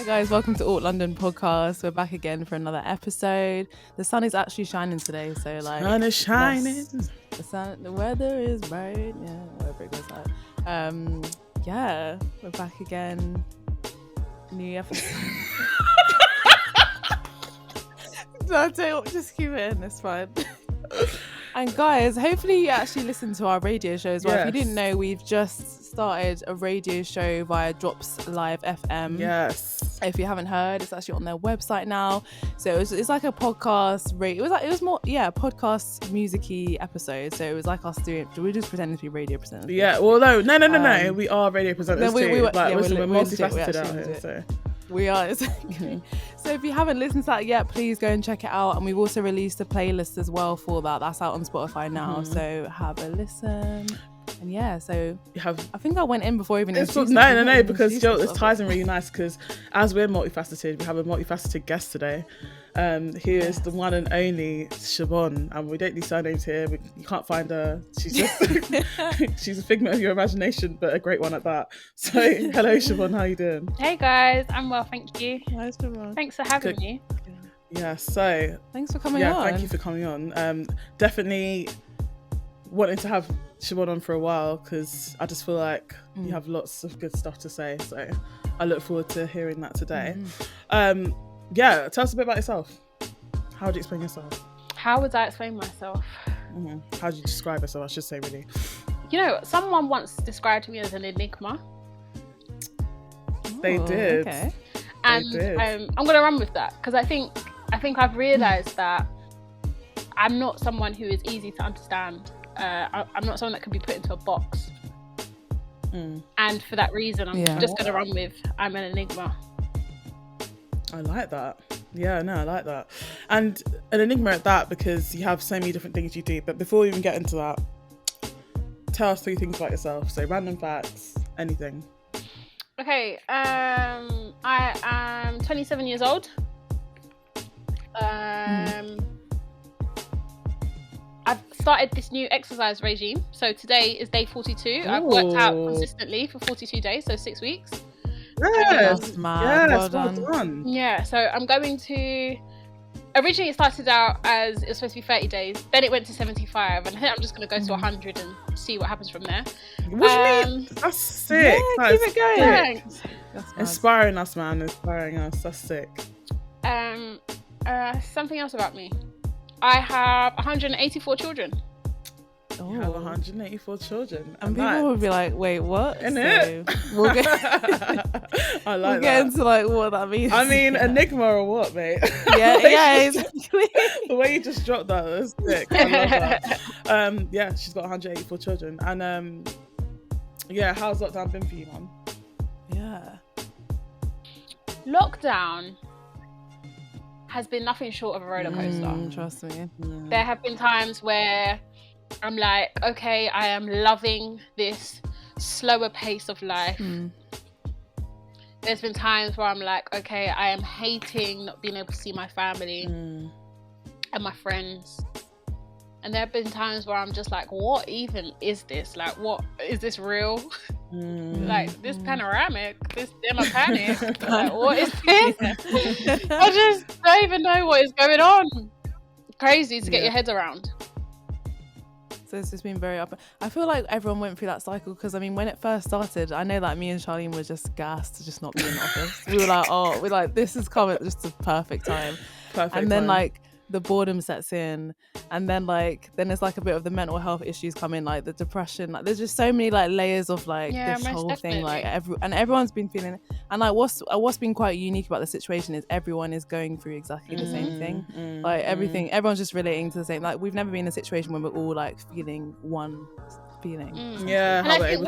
guys, welcome to Alt London Podcast. We're back again for another episode. The sun is actually shining today, so like sun is shining. The weather is bright. Yeah, whatever it goes like. Yeah, we're back again. New episode. No, don't just keep it in. It's fine. And guys, hopefully you actually listen to our radio show as well. Yes. If you didn't know, we've just started a radio show via Drops Live FM. Yes. If you haven't heard, it's actually on their website now. So it's like a podcast. It was more podcast music-y episode. So it was like us doing. We were just pretending to be radio presenters. Yeah. Well, no. We are radio presenters too. We're multifaceted out here. So. We are. So if you haven't listened to that yet, please go and check it out. And we've also released a playlist as well for that. That's out on Spotify now. So have a listen. And yeah, so I think I went in before even No, because this ties in really nice because as we're multifaceted, we have a multifaceted guest today. He is the one and only Siobhan, and we don't need surnames here. You can't find her. She's just she's a figment of your imagination, but a great one at that. So hello Siobhan, how you doing? Hey guys, I'm well, thank you. Hi Siobhan. Thanks for having me. Yeah, so thanks for coming on. Yeah, thank you for coming on. Definitely wanted to have Siobhan on for a while because I just feel like you have lots of good stuff to say, so I look forward to hearing that today. Yeah, tell us a bit about yourself. How would you explain yourself? How would I explain myself? How do you describe yourself, I should say, really? You know, someone once described me as an enigma. They did. Okay. And I'm going to run with that because I think I've realised that I'm not someone who is easy to understand. I'm not someone that can be put into a box. And for that reason, I'm just going to run with I'm an enigma. I like that. Yeah, no, I like that. And an enigma at that because you have so many different things you do. But before we even get into that, tell us 3 things about yourself. So random facts, anything. Okay, I am 27 years old. I've started this new exercise regime. So today is day 42. Ooh. I've worked out consistently for 42 days, so 6 weeks. Yes, well done. Yeah, so I'm going to... Originally it started out as it was supposed to be 30 days. Then it went to 75. And I think I'm just going to go to 100 and see what happens from there. What do you mean? That's sick. Yeah, keep it going. Thanks. Inspiring us, man. Inspiring us. That's sick. Something else about me. I have 184 children. You have 184 children. And people would be like, wait, what? Isn't it? We'll get, we'll get into like what that means. I mean, enigma or what, mate? Yeah, exactly. The way you just dropped that was sick. I love that. Yeah, she's got 184 children. And how's lockdown been for you, Mum? Yeah. Lockdown has been nothing short of a roller coaster. Trust me. There have been times where I'm like, okay, I am loving this slower pace of life. There's been times where I'm like, okay, I am hating not being able to see my family and my friends. And there have been times where I'm just like, what even is this? Like, what is this real? Like, this panoramic, this democratic, like, what is this? I just don't even know what is going on. Crazy to get your head around. So it's just been very up. I feel like everyone went through that cycle because I mean, when it first started, I know that me and Charlene were just gassed to just not be in the office. We were like, this is coming just a perfect time. And then like the boredom sets in, and then there's like a bit of the mental health issues come in, like the depression. Like there's just so many like layers of like this whole thing. Like everyone's been feeling it. And like what's been quite unique about the situation is everyone is going through exactly the same thing. Like everyone's just relating to the same. Like we've never been in a situation where we're all like feeling one feeling. Yeah, and I think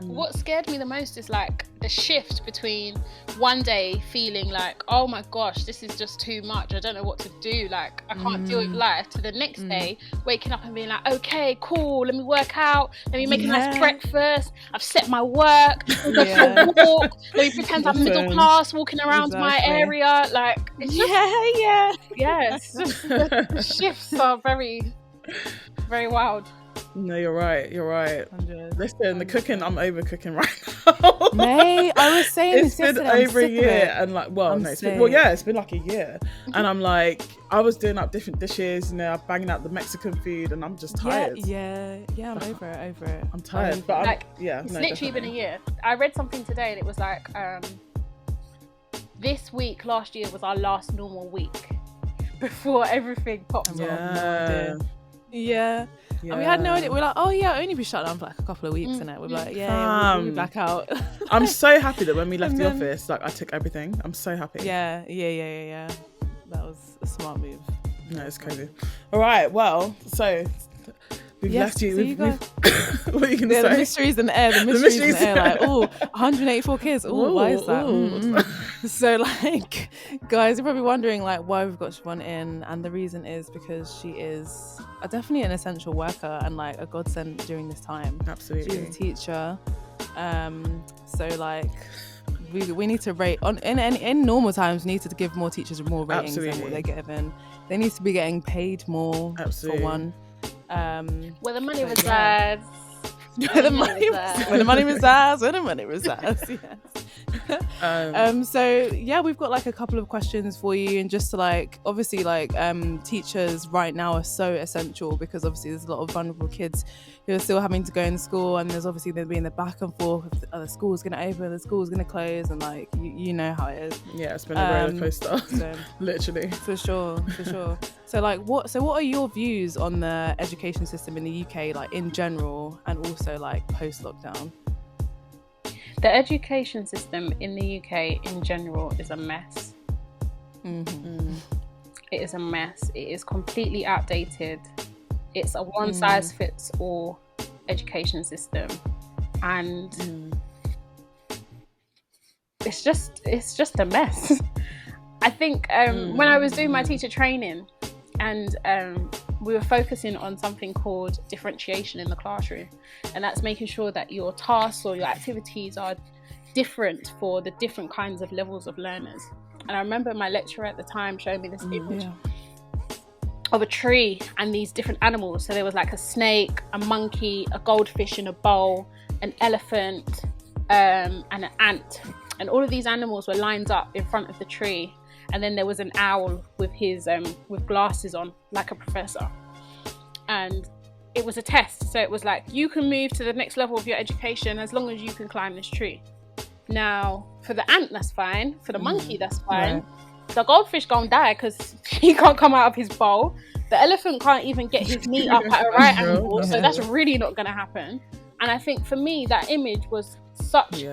what scared me the most is like the shift between one day feeling like, oh my gosh, this is just too much, I don't know what to do, like I can't deal with life, to the next day waking up and being like, okay, cool, let me work out, let me make a nice breakfast, I've set my work, we'll go for a walk, let me pretend I'm middle class walking around my area, like it's just, it's just, the shifts are very, very wild. No, you're right. 100. Listen, the cooking, I'm over cooking right now. May, I was saying it's been over a year, and like, it's been like a year, and I'm like, I was doing up different dishes, I'm banging out the Mexican food, and I'm just tired. Yeah, I'm over it. I'm tired, but like, it's literally been a year. I read something today, and it was like, this week last year was our last normal week before everything popped off. Yeah. And we had no idea. We're like, oh yeah, only be shut down for like a couple of weeks, innit? We're like, we'll be back out. I'm so happy that when we left the office, like I took everything. I'm so happy. Yeah. That was a smart move. No, it's crazy. All right, well, so we've left you. What are you going to say? The mysteries in the air. Like, 184 kids. Why is that? So, like, guys, you're probably wondering, like, why we've got Siobhan in. And the reason is because she is definitely an essential worker and, like, a godsend during this time. Absolutely. She's a teacher. So, like, we need to rate in normal times. We need to give more teachers more ratings than what they're given. They need to be getting paid more. Absolutely. For one. Where the money resides. Where the money resides. Yes. So yeah, we've got like a couple of questions for you, and just to like, obviously, like teachers right now are so essential because obviously there's a lot of vulnerable kids who are still having to go in school, and there's obviously there's been the back and forth of the school's going to open, the school's going to close, and like you know how it is. Yeah, it's been a roller coaster. So, literally. For sure. So like what are your views on the education system in the UK, like in general, and also like post lockdown? The education system in the UK in general is a mess. Mm-hmm. It is a mess. It is completely outdated. It's a one size fits all education system, and it's just a mess. I think when I was doing my teacher training, and we were focusing on something called differentiation in the classroom, and that's making sure that your tasks or your activities are different for the different kinds of levels of learners. And I remember my lecturer at the time showing me this image of a tree and these different animals. So there was like a snake, a monkey, a goldfish in a bowl, an elephant, and an ant, and all of these animals were lined up in front of the tree. And then there was an owl with his with glasses on, like a professor. And it was a test. So it was like, you can move to the next level of your education as long as you can climb this tree. Now, for the ant, that's fine. For the monkey, that's fine. Right. The goldfish gonna die because he can't come out of his bowl. The elephant can't even get his knee up at a right angle. So that's really not gonna happen. And I think for me, that image was such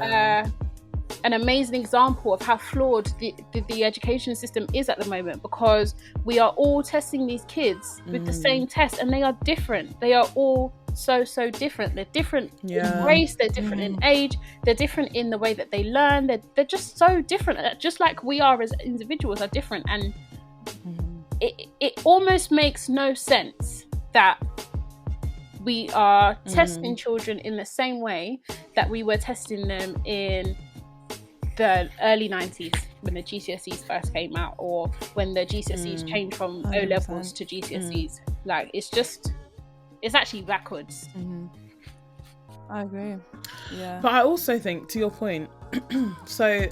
an amazing example of how flawed the education system is at the moment, because we are all testing these kids with the same test, and they are different. They are all so different. They're different in race, they're different in age, they're different in the way that they learn. They're just so different, just like we are as individuals are different. And it almost makes no sense that we are testing children in the same way that we were testing them in the early 90s when the GCSEs first came out, or when the GCSEs changed from 100%. O-levels to GCSEs. Like, it's actually backwards. I agree. Yeah. But I also think, to your point, so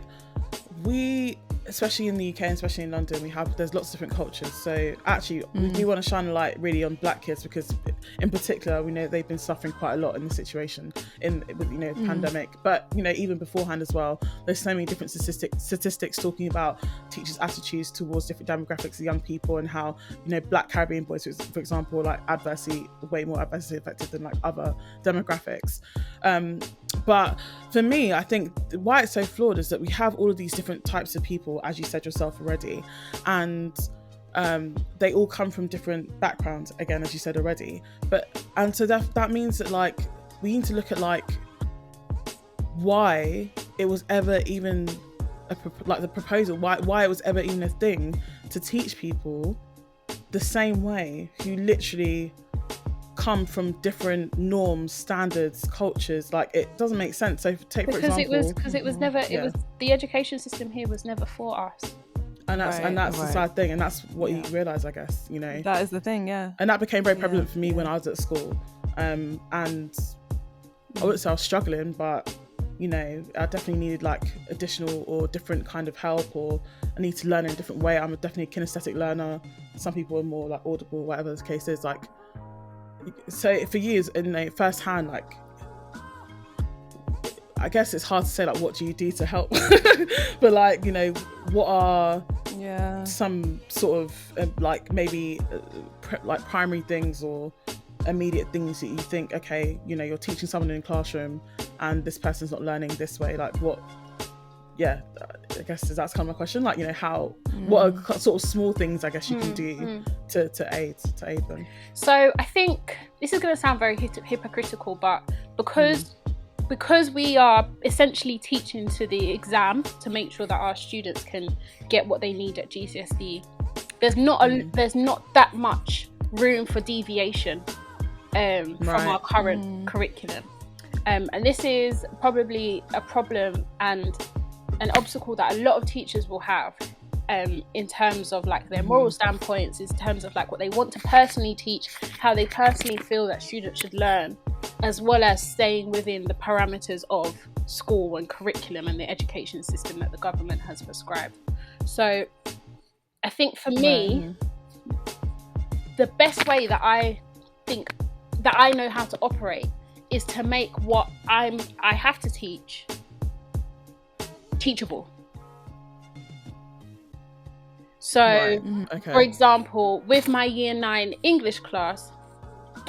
we, especially in the UK and especially in London, there's lots of different cultures. So actually we do want to shine a light really on black kids, because in particular we know they've been suffering quite a lot in this situation with the pandemic, but even beforehand as well. There's so many different statistics talking about teachers' attitudes towards different demographics of young people, and how black Caribbean boys, for example, like way more adversely affected than like other demographics. But for me, I think why it's so flawed is that we have all of these different types of people, as you said yourself already, and they all come from different backgrounds, again, as you said already. And so that means that like we need to look at like why it was ever even the proposal, why it was ever even a thing to teach people the same way, who literally come from different norms, standards, cultures. Like, it doesn't make sense. So for example, it was never the education system here was never for us. And that's the sad thing, and that's what you realise, I guess, That is the thing, yeah. And that became very prevalent for me when I was at school. and I wouldn't say I was struggling, but you know, I definitely needed like additional or different kind of help, or I need to learn in a different way. I'm definitely a kinesthetic learner. Some people are more like audible, whatever the case is. Like, so for years, in a firsthand, like, I guess it's hard to say like what do you do to help, but like, you know, what are some sort of like maybe like primary things or immediate things that you think, okay, you know, you're teaching someone in a classroom and this person's not learning this way, like what, I guess that's kind of my question, like, you know, what are sort of small things I guess you can do to aid them. So I think this is going to sound very hypocritical, but because we are essentially teaching to the exam to make sure that our students can get what they need at GCSE, there's not that much room for deviation from our current curriculum, and this is probably a problem and an obstacle that a lot of teachers will have in terms of like their moral standpoints, in terms of like what they want to personally teach, how they personally feel that students should learn, as well as staying within the parameters of school and curriculum and the education system that the government has prescribed. So I think for me, the best way that I think that I know how to operate is to make what I have to teach teachable. So for example, with my year 9 English class,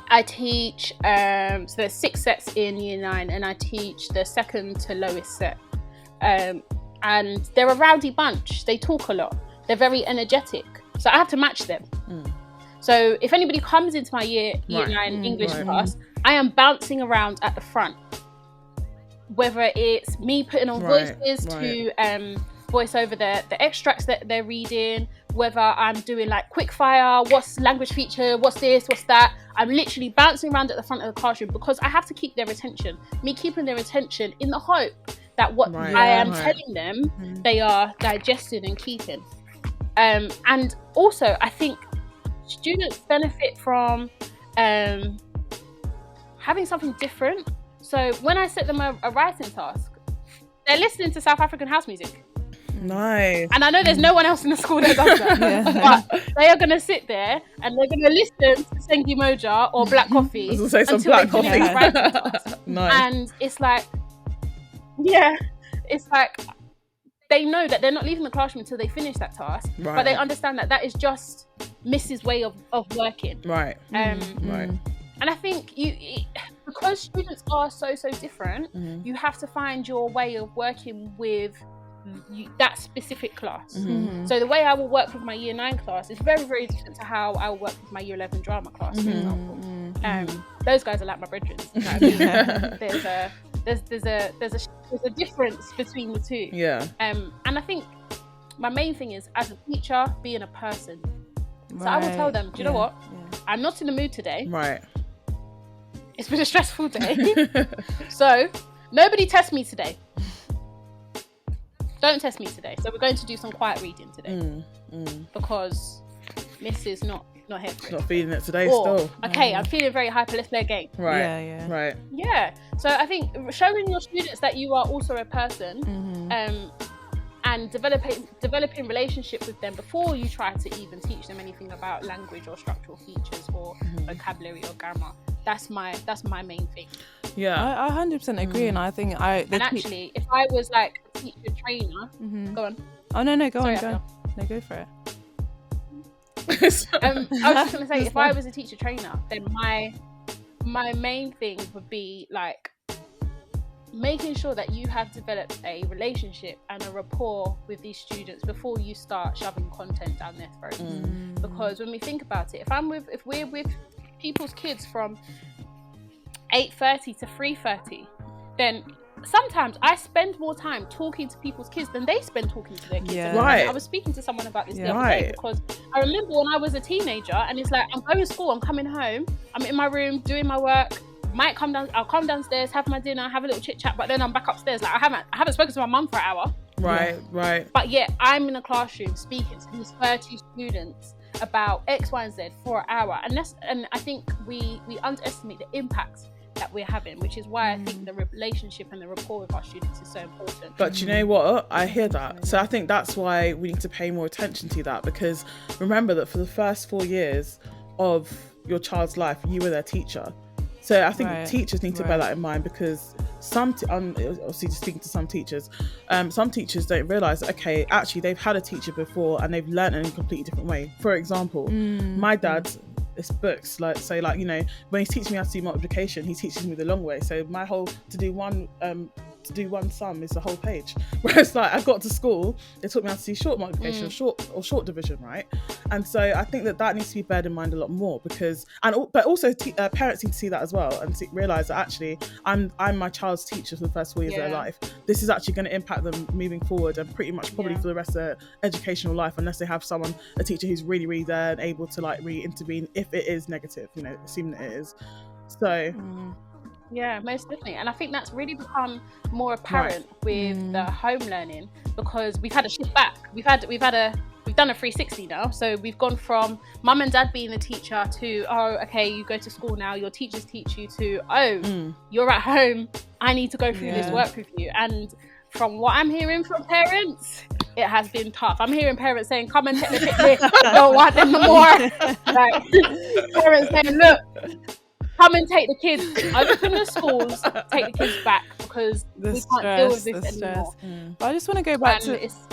I teach so there's 6 sets in year 9 and I teach the second to lowest set, and they're a rowdy bunch. They talk a lot, they're very energetic, so I have to match them. So if anybody comes into my year 9 English class, I am bouncing around at the front, whether it's me putting on voices to voice over the extracts that they're reading, whether I'm doing like quick fire, what's language feature, what's this, what's that. I'm literally bouncing around at the front of the classroom because I have to keep their attention. Me keeping their attention in the hope that what I am telling them, they are digesting and keeping. And also, I think students benefit from having something different. So when I set them a writing task, they're listening to South African house music. Nice. And I know there's no one else in the school that does that. But they are going to sit there and they're going to listen to Sengi Moja or Black Coffee. I was going to say some Black Coffee. Nice. And it's like, it's like they know that they're not leaving the classroom until they finish that task. But they understand that that is just Miss's way of working. And I think because students are so different, you have to find your way of working with that specific class. So the way I will work with my year 9 class is very, very different to how I will work with my year 11 drama class, for example. Those guys are like my brethren. There's a difference between the two. And I think my main thing is, as a teacher, being a person. So I will tell them, do you know what? I'm not in the mood today. It's been a stressful day. So nobody test me today. Don't test me today. So we're going to do some quiet reading today. Because Miss is not here for it. Not feeling it today still. Okay, I'm feeling very hyper, let's play a game. Yeah. So I think showing your students that you are also a person, and developing relationship with them before you try to even teach them anything about language or structural features or vocabulary or grammar. That's my main thing. I 100% agree, and I think actually, if I was like a teacher trainer, go on. Oh no, go on. No, go for it. I was just gonna say, if I was a teacher trainer, then my main thing would be like making sure that you have developed a relationship and a rapport with these students before you start shoving content down their throats. Because when we think about it, if we're with people's kids from 8:30 to 3:30, then sometimes I spend more time talking to people's kids than they spend talking to their kids. I was speaking to someone about this the other day, because I remember when I was a teenager, and it's like, I'm going to school, I'm coming home, I'm in my room doing my work, I'll come downstairs, have my dinner, have a little chit chat, but then I'm back upstairs. Like I haven't spoken to my mum for an hour. Right. But yet I'm in a classroom speaking to these 30 students about X, Y, and Z for an hour, and I think we underestimate the impact that we're having, which is why I think the relationship and the rapport with our students is so important. But you know what? I hear that. So I think that's why we need to pay more attention to that, because remember that for the first 4 years of your child's life, you were their teacher. So I think teachers need to bear that in mind, because obviously just speaking to some teachers don't realise, okay, actually they've had a teacher before and they've learned in a completely different way. For example, my dad, it's books, like you know, when he's teaching me how to do multiplication, he teaches me the long way. So my whole to do one sum is the whole page, whereas like I got to school, they taught me how to do short multiplication or short division, right? And so I think that needs to be bared in mind a lot more, because but also parents need to see that as well and realise that actually I'm my child's teacher for the first 4 years of their life. This is actually going to impact them moving forward, and pretty much probably for the rest of their educational life, unless they have a teacher who's really, really there and able to like really intervene if it is negative, you know, assuming that it is. So yeah, most definitely. And I think that's really become more apparent with the home learning, because we've had a shift back. We've done a 360 now. So we've gone from mum and dad being the teacher to, oh, okay, you go to school now, your teachers teach you, to, you're at home, I need to go through this work with you. And from what I'm hearing from parents, it has been tough. I'm hearing parents saying, come and take the picnic, don't want them no more. Like, parents saying, look, come and take the kids over from the schools, take the kids back, because we can't deal with this anymore. But I just want to go back to it's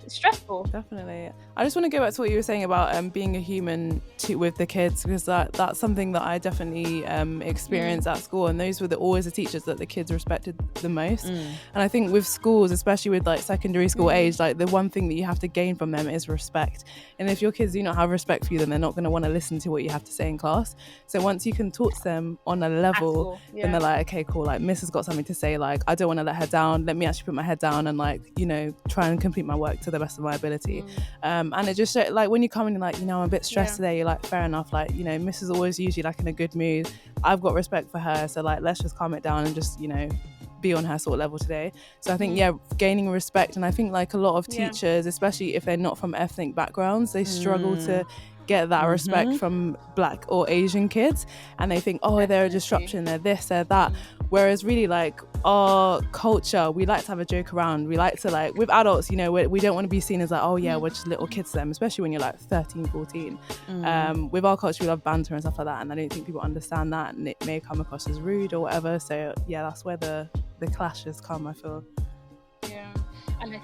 stressful. Definitely. I just want to go back to what you were saying about being a human with the kids, because that's something that I definitely experienced at school, and those were always the teachers that the kids respected the most. And I think with schools, especially with like secondary school age, like the one thing that you have to gain from them is respect. And if your kids do not have respect for you, then they're not going to want to listen to what you have to say in class. So once you can talk to them on a level, then they're like, okay, cool, like Miss has got something to say, like I don't want to let her down, let me actually put my head down and like, you know, try and complete my work to the best of my ability. And it just like when you come in like, you know, I'm a bit stressed today, you're like, fair enough, like, you know, Miss is always usually like in a good mood, I've got respect for her, so like let's just calm it down and just, you know, be on her sort of level today. So I think gaining respect. And I think like a lot of teachers, especially if they're not from ethnic backgrounds, they struggle to get that respect from Black or Asian kids, and they think, oh, they're a disruption, they're this, they're that. Whereas really like our culture, we like to have a joke around, we like to like, with adults, you know, we don't want to be seen as like, oh yeah, we're just little kids to them, especially when you're like 13, 14. With our culture, we love banter and stuff like that, and I don't think people understand that, and it may come across as rude or whatever. So yeah, that's where the clashes come, I feel. Yeah, and I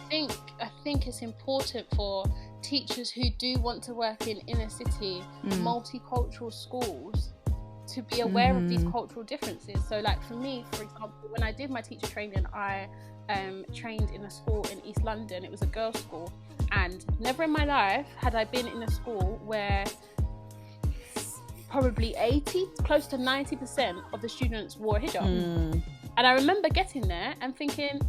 think it's important for teachers who do want to work in inner city multicultural schools to be aware of these cultural differences. So like for me, for example, when I did my teacher training, I trained in a school in East London. It was a girls' school, and never in my life had I been in a school where probably 80, close to 90% of the students wore a hijab. And I remember getting there and thinking,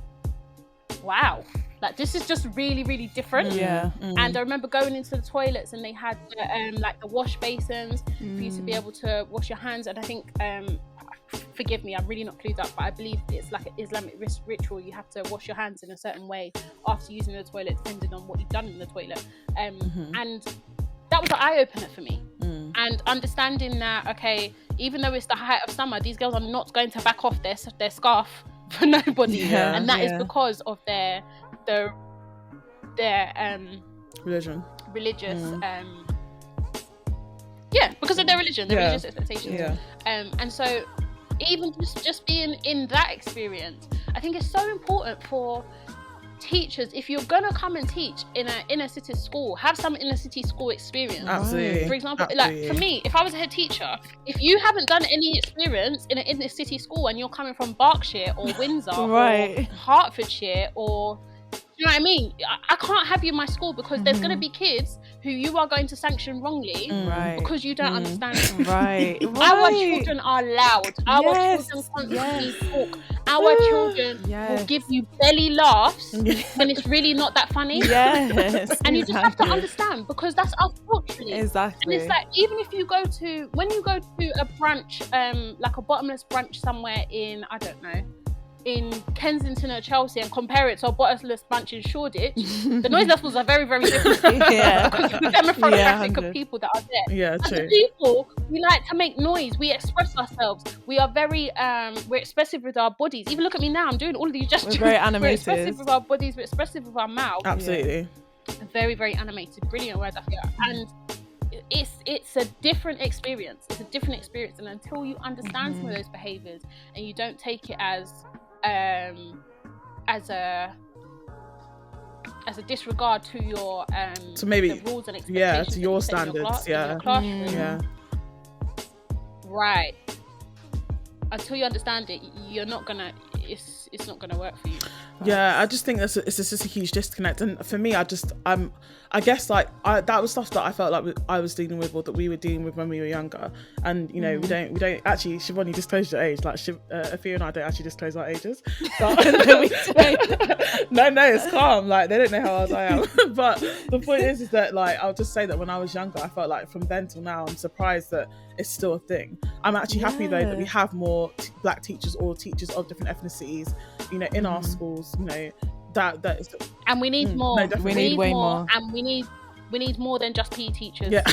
wow, like this is just really, really different. And I remember going into the toilets, and they had like the wash basins for you to be able to wash your hands. And I think, forgive me, I'm really not clued up, but I believe it's like an Islamic ritual. You have to wash your hands in a certain way after using the toilet, depending on what you've done in the toilet. And that was an eye-opener for me. And understanding that, okay, even though it's the height of summer, these girls are not going to back off their scarf for nobody. And that is because of their religious because of their religion, their religious expectations. And so even just being in that experience, I think it's so important for teachers, if you're gonna come and teach in an inner city school, have some inner city school experience. Absolutely. For example, like for me, if I was a head teacher, if you haven't done any experience in an inner city school and you're coming from Berkshire or Windsor or Hertfordshire, or you know what I mean, I can't have you in my school, because there's going to be kids who you are going to sanction wrongly because you don't understand them. Our children are loud. Our children constantly talk. Our children will give you belly laughs when it's really not that funny. And you just have to understand, because that's our culture. Exactly. And it's like, even if you go to, when you go to a brunch, like a bottomless brunch somewhere in, I don't know, in Kensington or Chelsea and compare it to a bottomless bunch in Shoreditch, the noise levels are very, very different. Because the demographic of people that are there. Yeah, and true. the people, we like to make noise. We express ourselves. We are very, we're expressive with our bodies. Even look at me now. I'm doing all of these gestures. We're very animated. We're expressive with our bodies. We're expressive with our mouth. Absolutely. Very, very animated. Brilliant word, I feel. And it's a different experience. It's a different experience. And until you understand some of those behaviours and you don't take it as a disregard to your so maybe the rules and expectations to your standards, in your classroom. Right. Until you understand it, you're not gonna. It's not gonna work for you. Yeah, I just think it's just a huge disconnect, and for me, I guess like that was stuff that I felt like I was dealing with, or that we were dealing with when we were younger. And you know, we don't actually. Siobhan, you disclosed your age. Like Afia and I don't actually disclose our ages. But, no, it's calm. Like they don't know how old I am. But the point is that like I'll just say that when I was younger, I felt like from then till now, I'm surprised that it's still a thing. I'm actually happy though that we have more black teachers or teachers of different ethnicities, you know, in our schools. You know, that is, and we need more. No, we need way more, and we need more than just PE teachers. Yeah,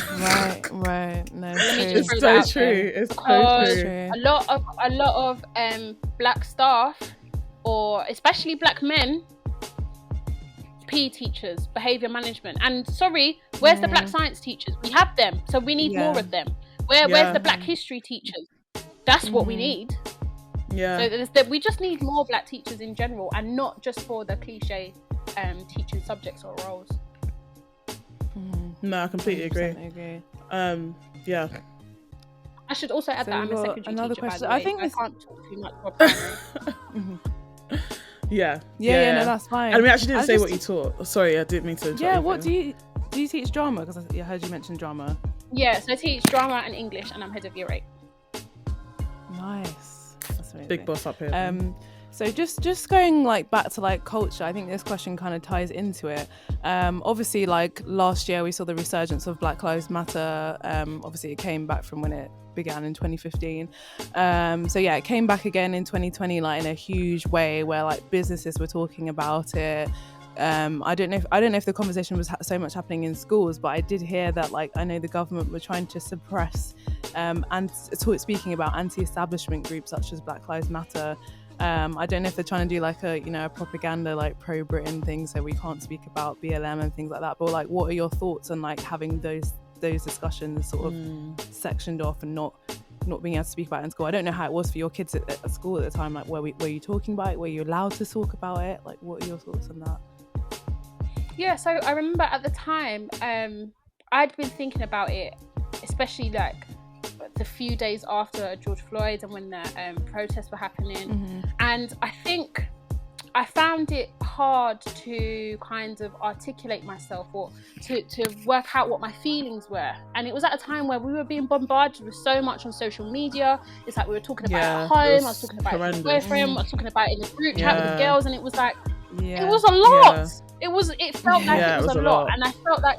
right. No, it's so true. It's so true. A lot of black staff, or especially black men, PE teachers, behaviour management, and where's the black science teachers? We have them, so we need more of them. Where's the black history teachers? That's what we need. Yeah. So we just need more black teachers in general, and not just for the cliche teaching subjects or roles. No, I completely agree. Yeah. I should also add that I'm a secondary another teacher, question. by the way. I think I can't talk too much about primary. Yeah, no, that's fine. And we actually didn't say what you taught. Sorry, I didn't mean to interrupt. Yeah, what do you teach drama? Because I heard you mention drama. Yeah, so I teach drama and English, and I'm head of year 8. Nice. That's amazing. Big boss up here. So just going like back to like culture, I think this question kind of ties into it. Obviously, like last year we saw the resurgence of Black Lives Matter. Obviously it came back from when it began in 2015. So yeah, it came back again in 2020, like in a huge way, where like businesses were talking about it. I don't know if the conversation was so much happening in schools, but I did hear that like I know the government were trying to suppress and speaking about anti-establishment groups such as Black Lives Matter. I don't know if they're trying to do like a propaganda like pro-Britain thing, so we can't speak about BLM and things like that. But like, what are your thoughts on like having those discussions sort of sectioned off and not being able to speak about it in school? I don't know how it was for your kids at school at the time. Like, were you talking about it? Were you allowed to talk about it? Like, what are your thoughts on that? Yeah, so I remember at the time, I'd been thinking about it, especially like the few days after George Floyd and when the protests were happening. And I think I found it hard to kind of articulate myself or to work out what my feelings were. And it was at a time where we were being bombarded with so much on social media. It's like we were talking about it at home, I was talking about it with my boyfriend, I was talking about it in the group chat with the girls, and it was like, it was a lot. It felt like it was a lot. And I felt like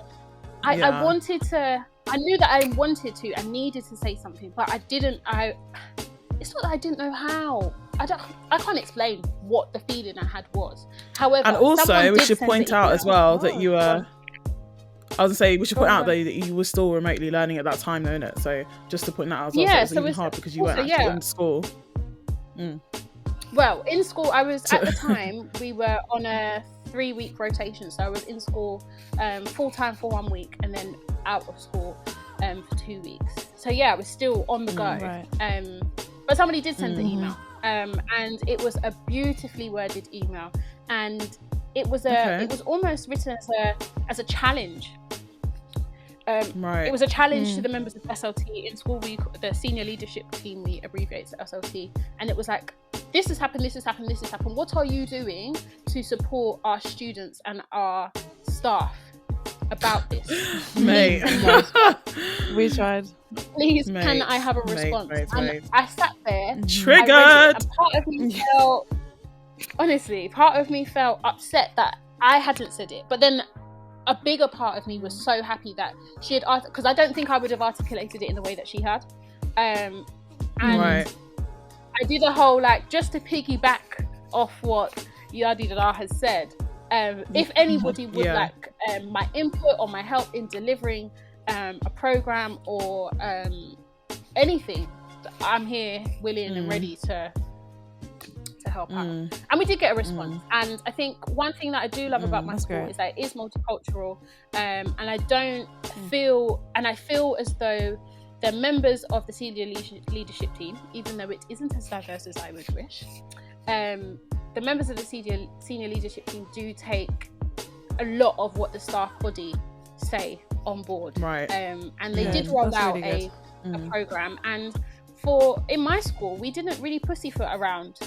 I wanted to, I knew that I wanted to and needed to say something, but it's not that I didn't know how. I can't explain what the feeling I had was. However, and also we should point out as well that you were, I was gonna say, we should point out that you were still remotely learning at that time, though, innit? So just to point that out as well, so it was even hard because you weren't actually in school. Well, in school, I was, at the time, we were on a 3-week rotation. So I was in school full-time for 1 week and then out of school for 2 weeks. So yeah, I was still on the go. Right. But somebody did send the email. And it was a beautifully worded email. And it was almost written as a challenge. It was a challenge to the members of SLT in school. The senior leadership team, we abbreviate to SLT, and it was like, this has happened. What are you doing to support our students and our staff about this? Mate, we tried. Please, can I have a response? And I sat there, triggered. And part of me felt upset that I hadn't said it, but then a bigger part of me was so happy that she had, because I don't think I would have articulated it in the way that she had. And I do the whole, like, just to piggyback off what Yadidada has said. If anybody would like my input or my help in delivering a program or anything, I'm here willing and ready to help out. And we did get a response. And I think one thing that I do love about my school is that it is multicultural, and I don't feel, and I feel as though the members of the senior leadership team, even though it isn't as diverse as I would wish, the members of the senior leadership team do take a lot of what the staff body say on board. Right. And they did roll out really a program. And in my school, we didn't really pussyfoot around.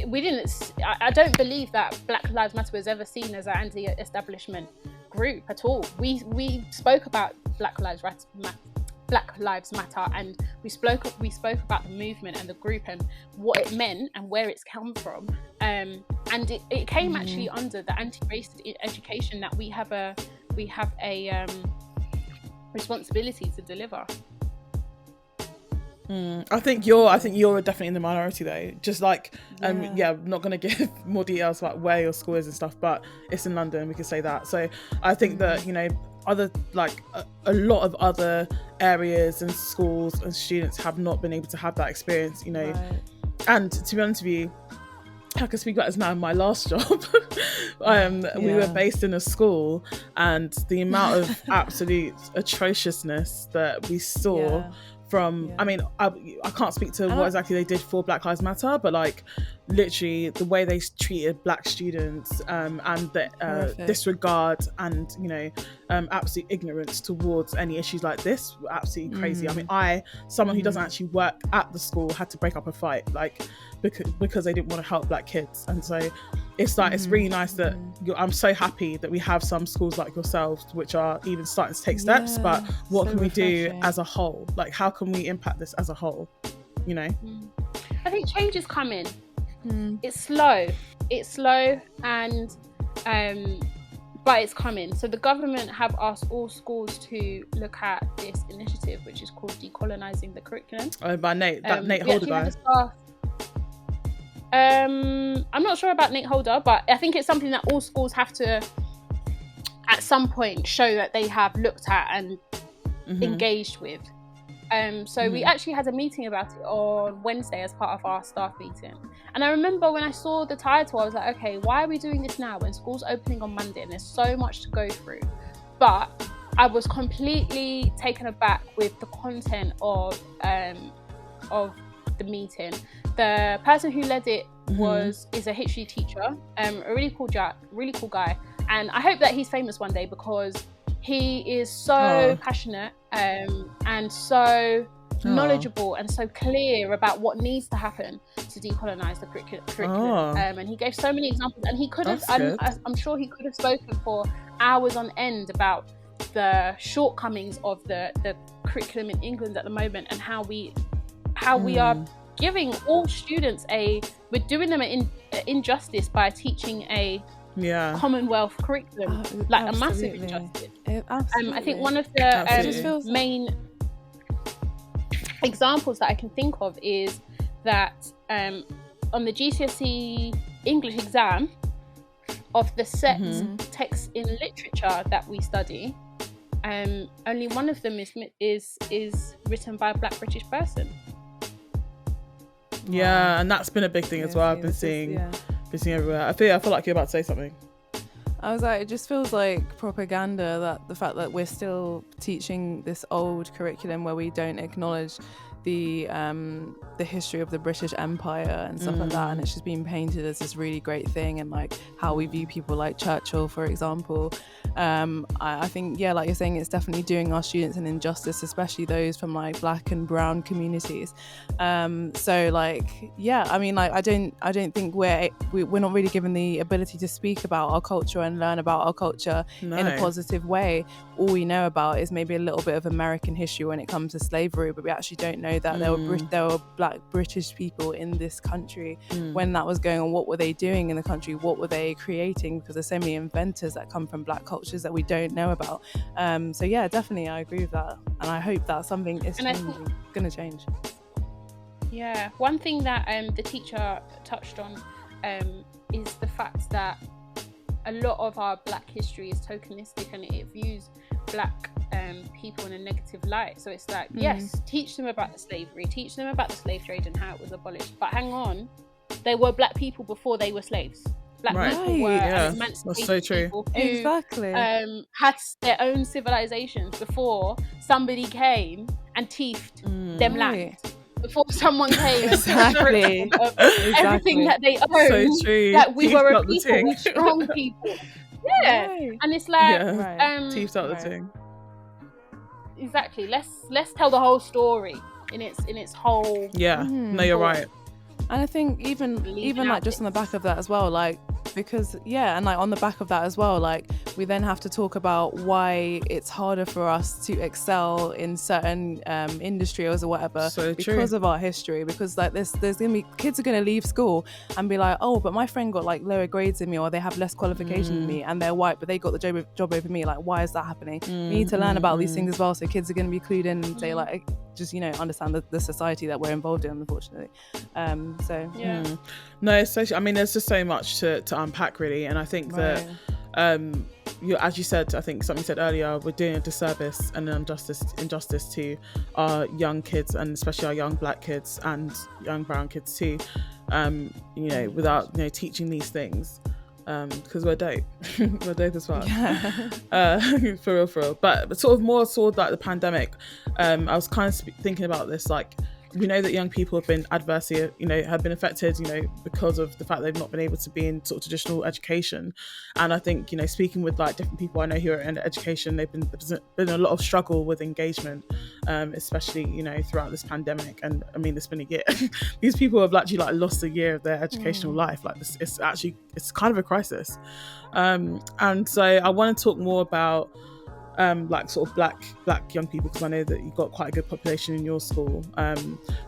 We didn't. I don't believe that Black Lives Matter was ever seen as an anti-establishment group at all. We spoke about Black Lives Matter, and we spoke about the movement and the group and what it meant and where it's come from. And it came actually under the anti-racist education that we have a responsibility to deliver. I think you're definitely in the minority though. Just like, I'm not going to give more details about where your school is and stuff, but it's in London, we can say that. So I think that, you know, other like a lot of other areas and schools and students have not been able to have that experience, you know. Right. And to be honest with you, I can speak about this now in my last job. We were based in a school, and the amount of absolute atrociousness that we saw from, I mean, I can't speak to what exactly they did for Black Lives Matter, but like literally the way they treated Black students, and the disregard and, you know, absolute ignorance towards any issues like this were absolutely crazy. I mean, someone who doesn't actually work at the school had to break up a fight, like because they didn't want to help Black kids. And so it's like, it's really nice that I'm so happy that we have some schools like yourselves which are even starting to take steps, but what can we do as a whole? Like, how can we impact this as a whole, you know? I think change is coming. It's slow and but it's coming. So the government have asked all schools to look at this initiative, which is called Decolonizing the Curriculum. By Nate Holder guy. I'm not sure about Nate Holder, but I think it's something that all schools have to at some point show that they have looked at and engaged with. So we actually had a meeting about it on Wednesday as part of our staff meeting. And I remember when I saw the title, I was like, okay, why are we doing this now when school's opening on Monday and there's so much to go through? But I was completely taken aback with the content of the meeting. The person who led it is a history teacher, a really cool guy. And I hope that he's famous one day, because he is so passionate and so knowledgeable and so clear about what needs to happen to decolonize the curriculum. And he gave so many examples, and he could have, I'm sure he could have spoken for hours on end about the shortcomings of the curriculum in England at the moment, and how we are giving all students we're doing them an injustice by teaching a Commonwealth curriculum, like a massive injustice. I think one of the main examples that I can think of is that on the GCSE English exam, of the set texts in literature that we study, only one of them is written by a Black British person. Yeah, and that's been a big thing as well. I've been seeing everywhere. I feel like you're about to say something. I was like, it just feels like propaganda, that the fact that we're still teaching this old curriculum where we don't acknowledge the history of the British Empire and stuff like that, and it's just being painted as this really great thing, and like how we view people like Churchill, for example. I think, like you're saying, it's definitely doing our students an injustice, especially those from like Black and brown communities. So like, I mean, like I don't think we're not really given the ability to speak about our culture and learn about our culture in a positive way. All we know about is maybe a little bit of American history when it comes to slavery, but we actually don't know that there were Black British people in this country when that was going on. What were they doing in the country? What were they creating? Because there's so many inventors that come from Black cultures that we don't know about. So yeah, definitely I agree with that, and I hope that something is going to change. Yeah, one thing that the teacher touched on is the fact that a lot of our Black history is tokenistic, and it views Black people in a negative light. So it's like, yes, teach them about the slavery, teach them about the slave trade and how it was abolished. But hang on, they were Black people before they were slaves. Black people were emancipated so true. people who Exactly. had their own civilizations before somebody came and teethed them land. Before someone came and Exactly. everything that they owned, So true. that we were a Teethed people, strong people. Yeah, Right. and it's like, teethed out the thing. Exactly. Let's tell the whole story in its whole. Yeah. No, you're right. And I think even like just on the back of that as well, like, because and like on the back of that as well, like we then have to talk about why it's harder for us to excel in certain industries or whatever, because of our history. Because like there's gonna be kids are gonna leave school and be like, oh, but my friend got like lower grades than me, or they have less qualifications than me, and they're white, but they got the job over me. Like, why is that happening? We need to learn about these things as well, so kids are gonna be clued in and say like, just understand the society that we're involved in, unfortunately. No, it's so, I mean, there's just so much to unpack, really, and I think that as you said, I think something you said earlier, we're doing a disservice and an injustice to our young kids, and especially our young Black kids and young brown kids too, without teaching these things, because we're dope. We're dope as well. For real. But sort of more toward like the pandemic, I was kind of thinking about this, like, we know that young people have been adversely, have been affected, because of the fact they've not been able to be in sort of traditional education. And I think, speaking with like different people I know who are in education, there's been a lot of struggle with engagement, especially, throughout this pandemic. And I mean, it's been a year. These people have actually like lost a year of their educational life. Like it's kind of a crisis. And so I want to talk more about like sort of black young people, because I know that you've got quite a good population in your school,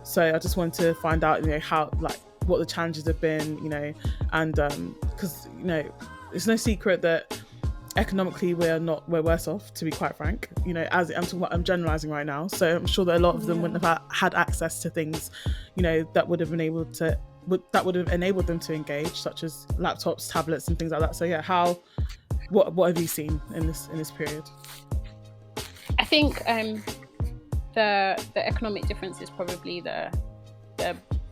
so I just wanted to find out how, like, what the challenges have been, and because it's no secret that economically we're worse off, to be quite frank, as I'm generalizing right now, so I'm sure that a lot of them wouldn't have had access to things that would have enabled them to engage, such as laptops, tablets and things like that. So what have you seen in this period? I think the economic difference is probably the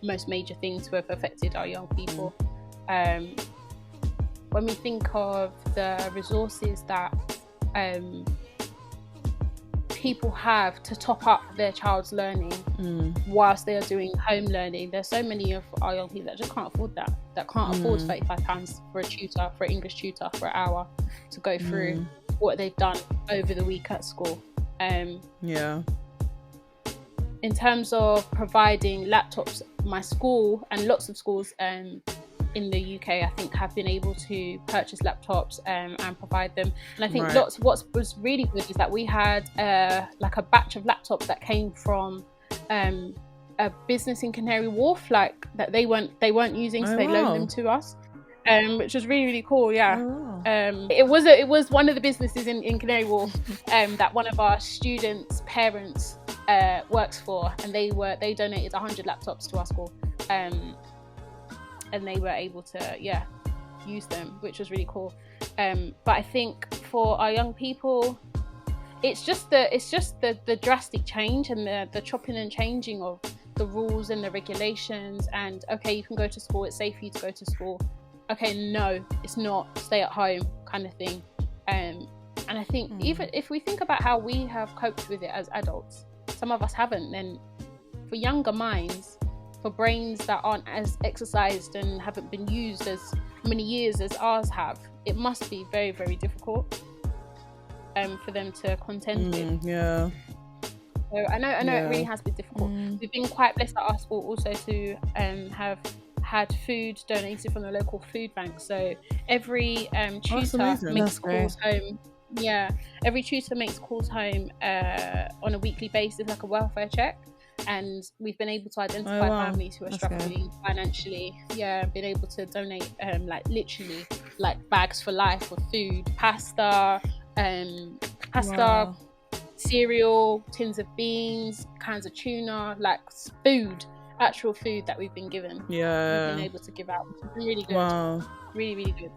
most major thing to have affected our young people. When we think of the resources that people have to top up their child's learning whilst they are doing home learning, there's so many of our young people that just can't afford that can't afford £35 for a tutor, for an English tutor for an hour to go through what they've done over the week at school. In terms of providing laptops, my school and lots of schools in the UK, I think, have been able to purchase laptops and provide them. And I think what was really good is that we had like a batch of laptops that came from a business in Canary Wharf, like that they weren't using, so they loaned them to us, which was really, really cool. It was one of the businesses in Canary Wharf that one of our students' parents works for, and they donated 100 laptops to our school, and they were able to use them, which was really cool. But I think for our young people, it's just the drastic change and the chopping and changing of the rules and the regulations. And okay, you can go to school, it's safe for you to go to school. Okay, no, it's not, stay at home kind of thing. And I think even if we think about how we have coped with it as adults, some of us haven't. Then for younger minds, for brains that aren't as exercised and haven't been used as many years as ours have, it must be very, very difficult for them to contend with. So I know it really has been difficult. We've been quite blessed at our school also to have had food donated from the local food bank. So every tutor makes calls home. Every tutor makes calls home on a weekly basis, like a welfare check. And we've been able to identify families who are struggling financially. Been able to donate like literally like bags for life of food, pasta, cereal, tins of beans, cans of tuna, like food. actual food that we've been given. We've been able to give out, which has been really good. Wow. Really, really good.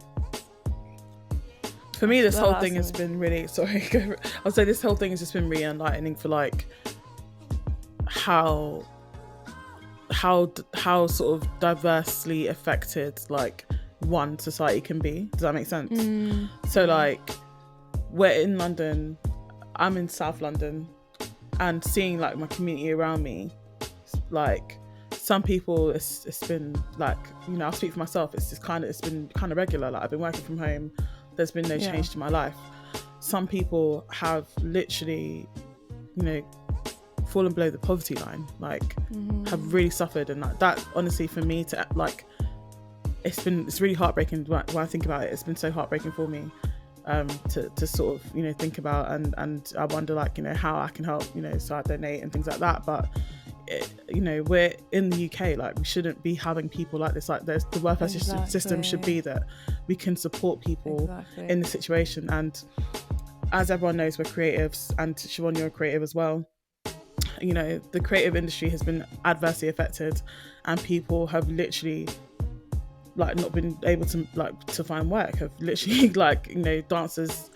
For me, this whole thing has been really, I'll say this whole thing has just been really enlightening for like how sort of diversely affected like one society can be. Does that make sense? So like, we're in London, I'm in South London, and seeing like my community around me, like some people it's been like, you know, I'll speak for myself, it's been kind of regular. Like I've been working from home, there's been no change to my life. Some people have literally, you know, fallen below the poverty line, like have really suffered, and like that honestly for me to like, it's really heartbreaking when I think about it. It's been so heartbreaking for me to sort of, you know, think about, and I wonder like, you know, how I can help, you know, so I donate and things like that. But you know, we're in the UK, like we shouldn't be having people like this. Like the welfare system should be that we can support people in the situation. And as everyone knows, we're creatives, and Siobhan, you're a creative as well. You know, the creative industry has been adversely affected, and people have literally like not been able to like to find work, have literally like, you know, dancers,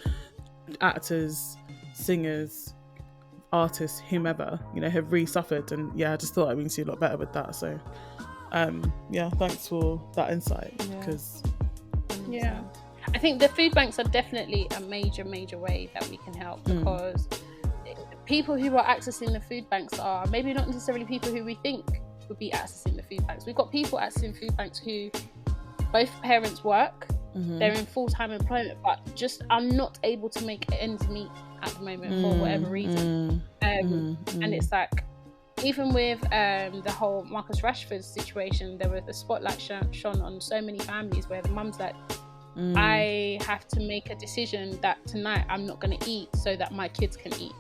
actors, singers, artists, whomever, you know, have really suffered. And I just thought we can see a lot better with that. So thanks for that insight, because I think the food banks are definitely a major way that we can help, because people who are accessing the food banks are maybe not necessarily people who we think would be accessing the food banks. We've got people accessing food banks who both parents work, they're in full-time employment, but just are not able to make ends meet at the moment for whatever reason. And it's like, even with the whole Marcus Rashford situation, there was a spotlight shone on so many families where the mum's like, I have to make a decision that tonight I'm not going to eat so that my kids can eat,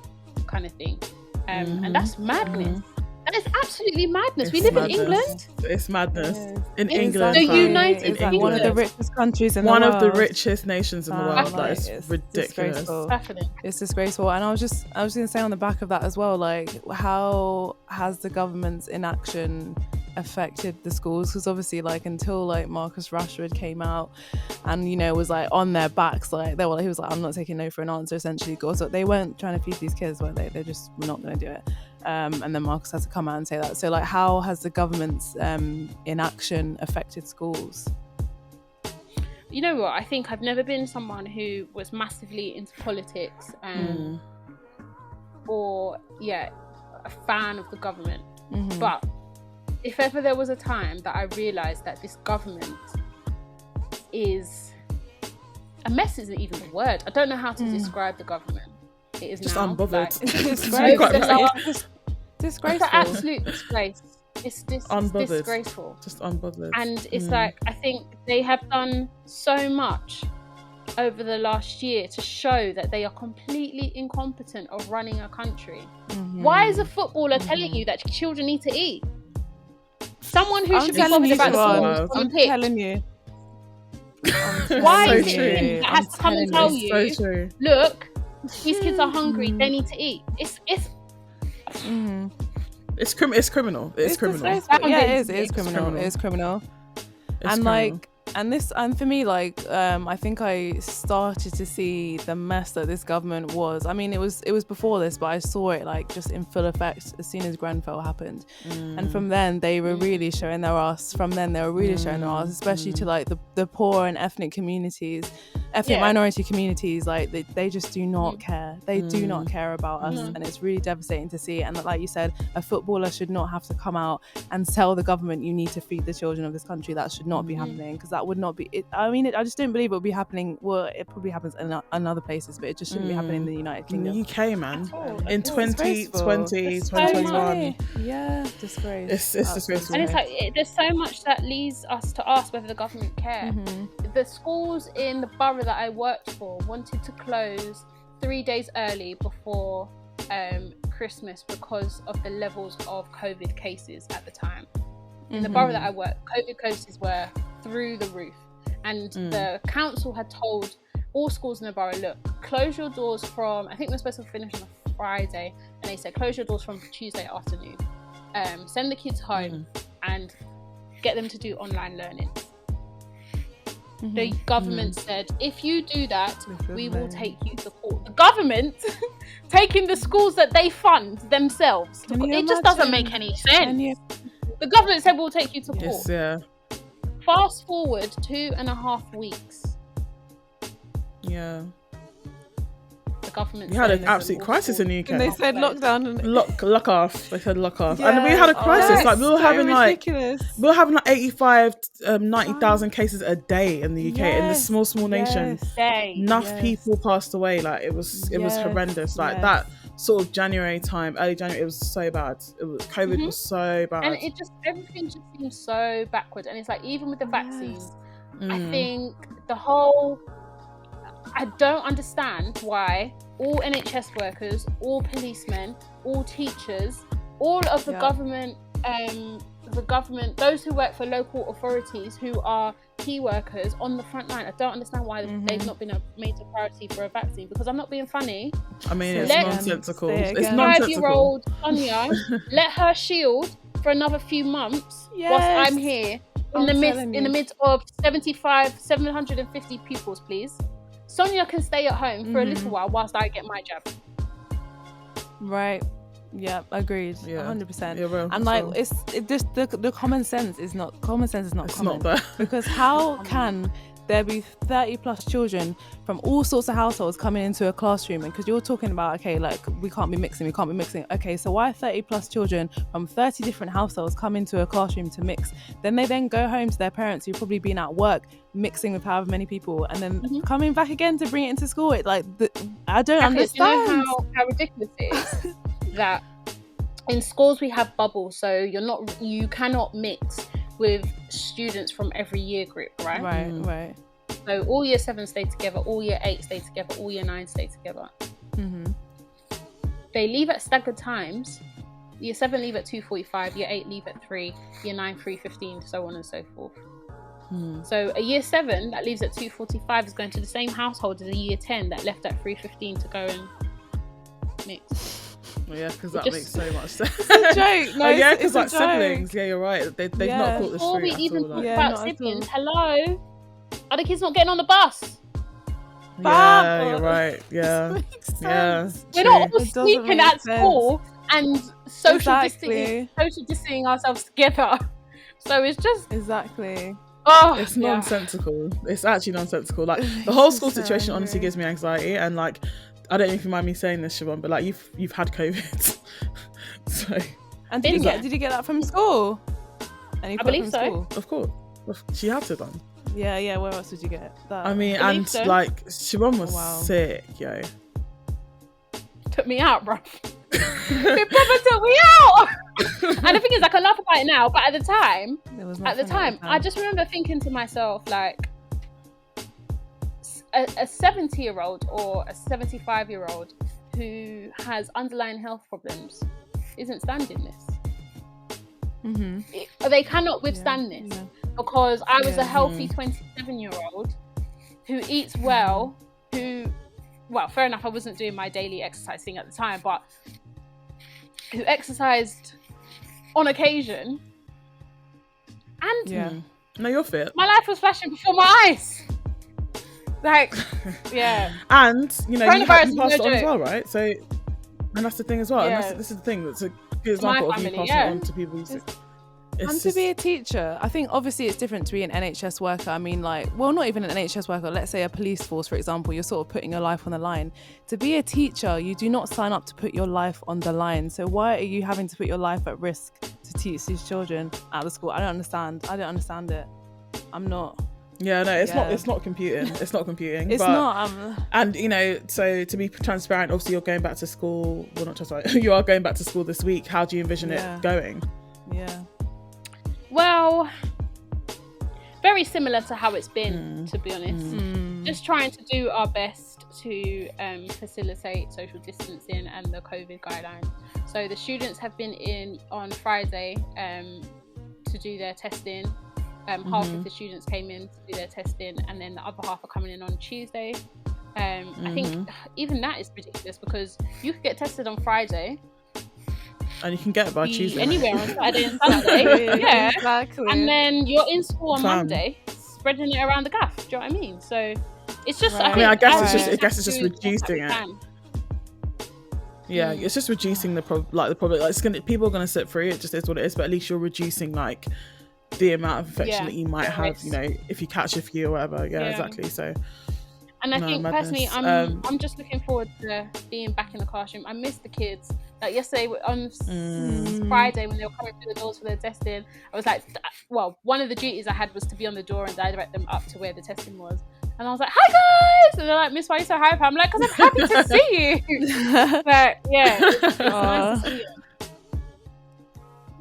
kind of thing. And that's madness. That is absolutely madness. We live in England. It's madness. In England. The United It's like one of the richest countries in the world. world. One of the richest nations in the world. Like, it's ridiculous. Disgraceful. Definitely. It's disgraceful. And I was going to say on the back of that as well, like, how has the government's inaction affected the schools? Because obviously, like, until like Marcus Rashford came out and, you know, was like on their backs, like he was like, I'm not taking no for an answer, essentially. So they weren't trying to feed these kids, were they? They're just not going to do it. And then Marcus had to come out and say that. So like, how has the government's inaction affected schools? You know what, I think I've never been someone who was massively into politics or a fan of the government, but if ever there was a time that I realised that this government is a mess, isn't even the word. I don't know how to describe the government. It is just now unbothered. like, It's disgraceful. It's an absolute disgrace. It's unbothered. disgraceful. Just unbothered. And it's like, I think they have done so much over the last year to show that they are completely incompetent of running a country. Why is a footballer telling you that children need to eat? Someone who should be bothered about the football on the pitch. I'm telling you. Why so is it true. him that has to come and tell you, so true. look, these kids are hungry, they need to eat? It's criminal. It's criminal. disgraceful. Yeah, it is criminal. It is criminal. It's criminal. And for me, like, I think I started to see the mess that this government was. I mean, it was before this, but I saw it like just in full effect as soon as Grenfell happened. And from then they were really showing their ass. Especially to like the poor and ethnic minority communities. Like they just do not care. They do not care about us, and it's really devastating to see. And like you said, a footballer should not have to come out and tell the government, you need to feed the children of this country. That should not be happening, because that would not be it. I mean, I just don't believe it would be happening. Well, it probably happens in other places, but it just shouldn't be happening in the United Kingdom. In the UK, man. In 2020, Disgraceful. 2021. Yeah, disgrace. It's disgraceful. And it's like, there's so much that leads us to ask whether the government care. The schools in the borough that I worked for wanted to close 3 days early before Christmas because of the levels of COVID cases at the time. In the borough that I worked, COVID cases were through the roof, and the council had told all schools in the borough, look, close your doors from, I think we're supposed to finish on a Friday, and they said close your doors from Tuesday afternoon. send the kids home and get them to do online learning. The government said, if you do that, we will take you to court. The government taking the schools that they fund themselves. It just doesn't make any sense. The government said, we'll take you to court. Yes, yeah. Fast forward 2.5 weeks. Yeah. The government We had an absolute crisis in the UK. And they said lockdown and lock off. They said lock off. Yeah. And we had a crisis. Like we were having ridiculous. we were having like 85, 90,000 cases a day in the UK in this small nation. Enough people passed away. Like it was horrendous. Like that sort of January time, early January, it was so bad. COVID was so bad. And everything just seems so backwards. And it's like, even with the vaccines, I think I don't understand why all NHS workers, all policemen, all teachers, all of the government, those who work for local authorities who are key workers on the front line, I don't understand why they've not been made a priority for a vaccine, because I'm not being funny. I mean, it's nonsensical. It's 5-year-old Sonia, let her shield for another few months whilst I'm here in the midst of 750 pupils, please. Sonia can stay at home for a little while whilst I get my jab. Right. Yeah, agreed. 100%. Yeah, and like, it's just the common sense is not common. It's not there. Because how can there be 30 plus children from all sorts of households coming into a classroom? And because you're talking about, okay, like we can't be mixing. Okay, so why 30 plus children from 30 different households come into a classroom to mix? Then they go home to their parents who've probably been at work mixing with however many people, and then coming back again to bring it into school. I don't understand. You know how ridiculous it is that in schools we have bubbles, so you cannot mix with students from every year group, right? Right. So all year 7 stay together, all year 8 stay together, all year 9 stay together. They leave at staggered times. Year 7 leave at 2:45, year 8 leave at 3, year 9 3:15, so on and so forth. So a year 7 that leaves at 2:45 is going to the same household as a year 10 that left at 3:15 to go and mix. Yeah, because that makes so much sense. It's a joke. No, because like siblings, you're right. They've not thought this Before through. we even talk about siblings, hello, are the kids not getting on the bus? Yeah, you're right. Yeah, yeah. We're not all sleeping at school and social distancing ourselves together. So it's just it's nonsensical. It's actually nonsensical. Like the whole school situation honestly gives me anxiety, and like I don't know if you mind me saying this, Siobhan, but like you've had COVID. So and did you get that from school? I believe so. Of course, she had to done. Yeah. Where else did you get that? I mean, and so. Like Siobhan was sick, yo. Took me out, bro. It probably took me out. And the thing is, I can laugh about it now, but at the time, I just remember thinking to myself, like, a 70-year-old or a 75-year-old who has underlying health problems isn't standing this. They cannot withstand this because I was a healthy 27-year-old who eats well, well, fair enough, I wasn't doing my daily exercise thing at the time, but who exercised on occasion. And no, you're fit. My life was flashing before my eyes. Like, and you know, you passed it on as well, right? So, and that's the thing as well. Yeah. And this is the thing. That's a good example of you passing it on to people. And to be a teacher, I think obviously it's different to be an NHS worker. I mean, like, well, not even an NHS worker. Let's say a police force, for example. You're sort of putting your life on the line. To be a teacher, you do not sign up to put your life on the line. So why are you having to put your life at risk to teach these children out of school? I don't understand it. I'm not. Yeah, no, it's not computing. It's not computing. It's not. And you know, so to be transparent, obviously you're going back to school. Well, not transparent. You are going back to school this week. How do you envision it going? Yeah. Well, very similar to how it's been, to be honest. Just trying to do our best to facilitate social distancing and the COVID guidelines. So the students have been in on Friday to do their testing. Half of the students came in to do their testing, and then the other half are coming in on Tuesday. I think even that is ridiculous because you could get tested on Friday And you can get it by Tuesday. Anywhere on Saturday and Sunday. Yeah. Exactly. And then you're in school on Monday, spreading it around the gaff. Do you know what I mean? So it's just. Right. I guess it's just reducing it. Yeah, it's just reducing the problem. Like it's people are gonna sit through it. Just is what it is. But at least you're reducing like the amount of infection that you might have. You know, if you catch a few or whatever. Yeah, exactly. So. And I think madness. Personally, I'm just looking forward to being back in the classroom. I miss the kids. Like yesterday on Friday when they were coming through the doors for their testing, I was like, well, one of the duties I had was to be on the door and direct them up to where the testing was. And I was like, "Hi guys!" And they're like, "Miss, why are you so hyper?" I'm like, "Because I'm happy to see you." But yeah, it's nice to see you.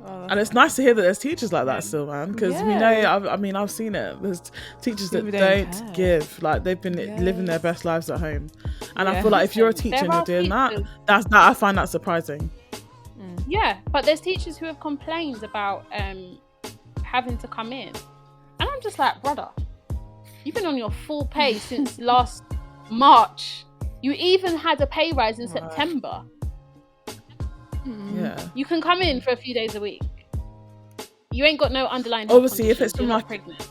And it's nice to hear that there's teachers like that still, man, because we know, I've seen it. There's teachers that don't give, like they've been living their best lives at home. And I feel like if you're a teacher and you're doing that, I find that surprising. Yeah, but there's teachers who have complained about having to come in. And I'm just like, brother, you've been on your full pay since last March. You even had a pay rise in September. Yeah, you can come in for a few days a week. You ain't got no underlying. Obviously, if it's from like pregnant.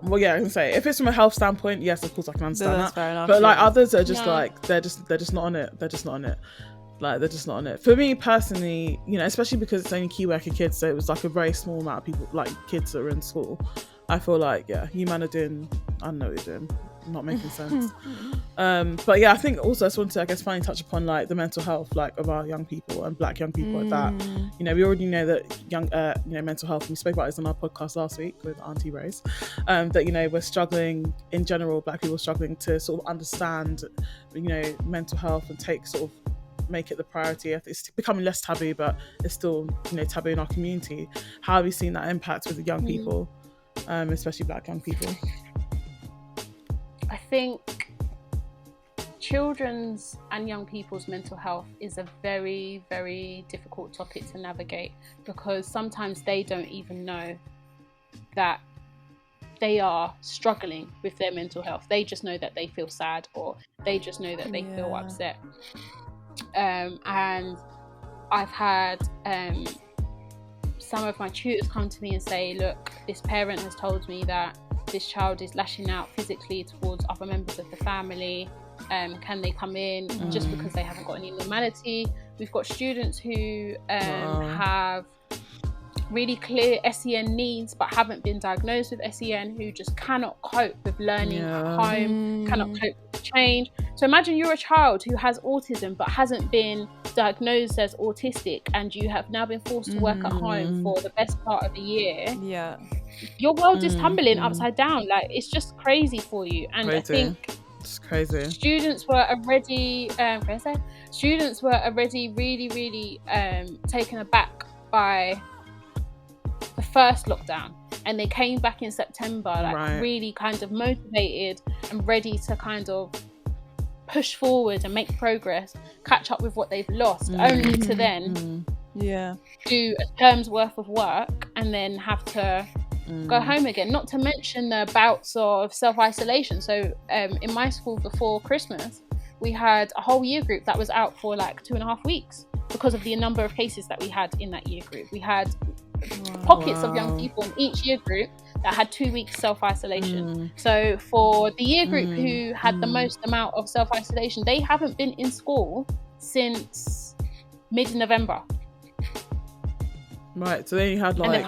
Well, yeah, I can say if it's from a health standpoint, yes, of course I can understand that. Fair enough, but like others are just like they're just not on it. They're just not on it. Like they're just not on it. For me personally, you know, especially because it's only key worker kids, so it was like a very small amount of people, like kids that are in school. I feel like you man are doing. I don't know what you're doing. Not making sense. But yeah, I think also I just want to, I guess, finally touch upon like the mental health like of our young people and black young people like that. You know, we already know that young, mental health. We spoke about this on our podcast last week with Auntie Rose. That you know we're struggling in general. Black people are struggling to sort of understand, you know, mental health and make it the priority. It's becoming less taboo, but it's still, you know, taboo in our community. How have you seen that impact with the young people, especially black young people? I think children's and young people's mental health is a very, very difficult topic to navigate, because sometimes they don't even know that they are struggling with their mental health. They just know that they feel sad, or they just know that they feel upset. And I've had some of my tutors come to me and say, look, this parent has told me that this child is lashing out physically towards other members of the family. Can they come in just because they haven't got any normality? We've got students who have really clear SEN needs but haven't been diagnosed with SEN, who just cannot cope with learning at home, cannot cope with change. So imagine you're a child who has autism but hasn't been diagnosed as autistic, and you have now been forced to work at home for the best part of a year. Your world is tumbling upside down. Like, it's just crazy for you. And crazy. I think it's crazy. Students were already really, really taken aback by the first lockdown, and they came back in September really kind of motivated and ready to kind of push forward and make progress, catch up with what they've lost, only to then do a term's worth of work and then have to go home again. Not to mention the bouts of self-isolation. So in my school before Christmas, we had a whole year group that was out for like 2.5 weeks because of the number of cases that we had in that year group. We had pockets of young people in each year group that had 2 weeks self-isolation. So for the year group who had the most amount of self-isolation, they haven't been in school since mid-November. Right, so then you had like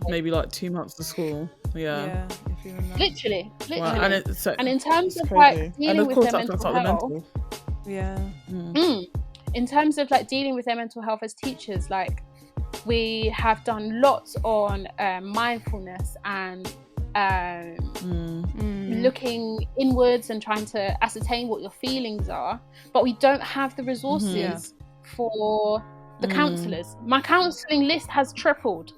maybe like 2 months of school. Yeah, if you remember. Literally. Wow. And in terms of like dealing with their mental health, in terms of like dealing with their mental health as teachers, like we have done lots on mindfulness and looking inwards and trying to ascertain what your feelings are, but we don't have the resources for the counsellors. My counselling list has tripled,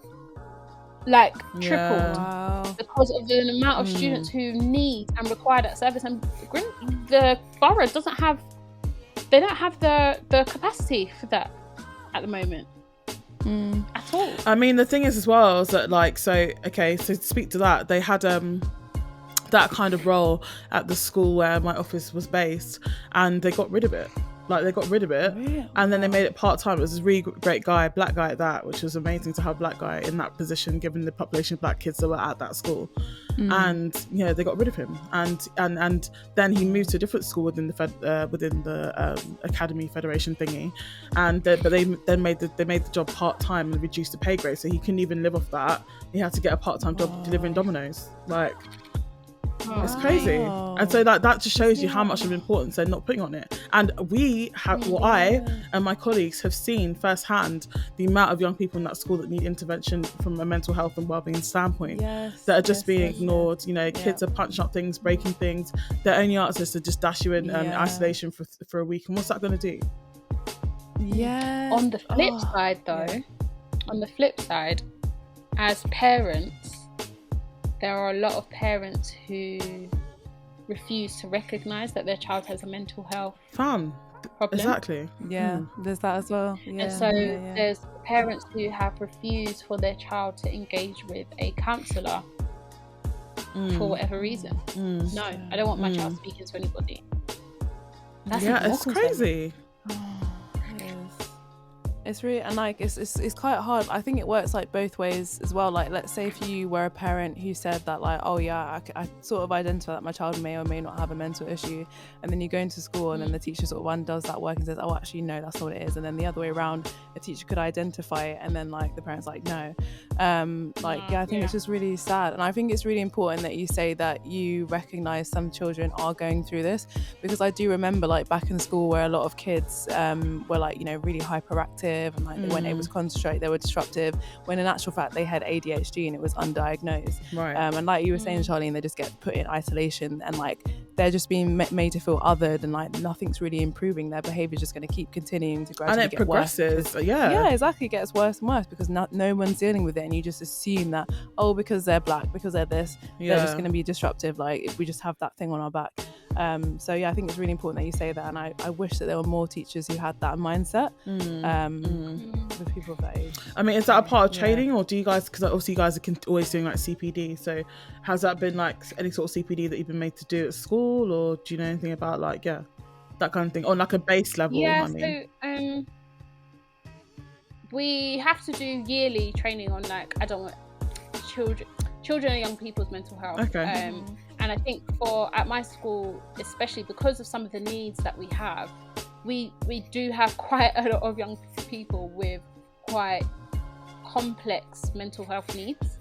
because of the amount of students who need and require that service, and the borough don't have the capacity for that at the moment. At all. I mean, the thing is as well is that so to speak to that, they had that kind of role at the school where my office was based, and they got rid of it. Like they got rid of it, and then they made it part-time. It was this really great guy, black guy at that, which was amazing to have a black guy in that position given the population of black kids that were at that school. And they got rid of him, and then he moved to a different school within the academy federation thingy, and but they made the job part-time and reduced the pay grade, so he couldn't even live off that. He had to get a part-time job delivering Dominoes. Like, it's crazy. And so that just shows you how much of importance they're not putting on it. And I and my colleagues have seen firsthand the amount of young people in that school that need intervention from a mental health and wellbeing standpoint that are just being ignored. Kids are punching up things, breaking things. Their only answer is to just dash you in isolation for a week. And what's that going to do? On the flip side though, as parents, there are a lot of parents who refuse to recognise that their child has a mental health problem. Exactly. There's that as well. And so there's parents who have refused for their child to engage with a counsellor for whatever reason. No, I don't want my child speaking to anybody. That's it's crazy. It's really, and like it's quite hard. I think it works like both ways as well. Like, let's say if you were a parent who said that, like, oh yeah, I sort of identify that my child may or may not have a mental issue, and then you go into school and then the teacher sort of one does that work and says, oh actually no, that's not what it is, and then the other way around, a teacher could identify it and then like the parent's like no. I think it's just really sad, and I think it's really important that you say that you recognise some children are going through this, because I do remember like back in school where a lot of kids were like, really hyperactive, and like they weren't able to concentrate, they were disruptive, when in actual fact they had ADHD and it was undiagnosed. And like you were saying, Charlene, they just get put in isolation and like they're just being made to feel othered, and like nothing's really improving. Their behaviour is just going to keep continuing to gradually get progresses worse. Exactly, it gets worse and worse because no one's dealing with it, and you just assume that because they're black, because they're this, they're just going to be disruptive, like if we just have that thing on our back. I think it's really important that you say that, and I wish that there were more teachers who had that mindset with people of that age. I mean, is that a part of training, or do you guys, because obviously you guys are always doing like CPD, so has that been like any sort of CPD that you've been made to do at school, or do you know anything about like that kind of thing on like a base level? So we have to do yearly training on like children and young people's mental health. And I think at my school, especially because of some of the needs that we have, we do have quite a lot of young people with quite complex mental health needs.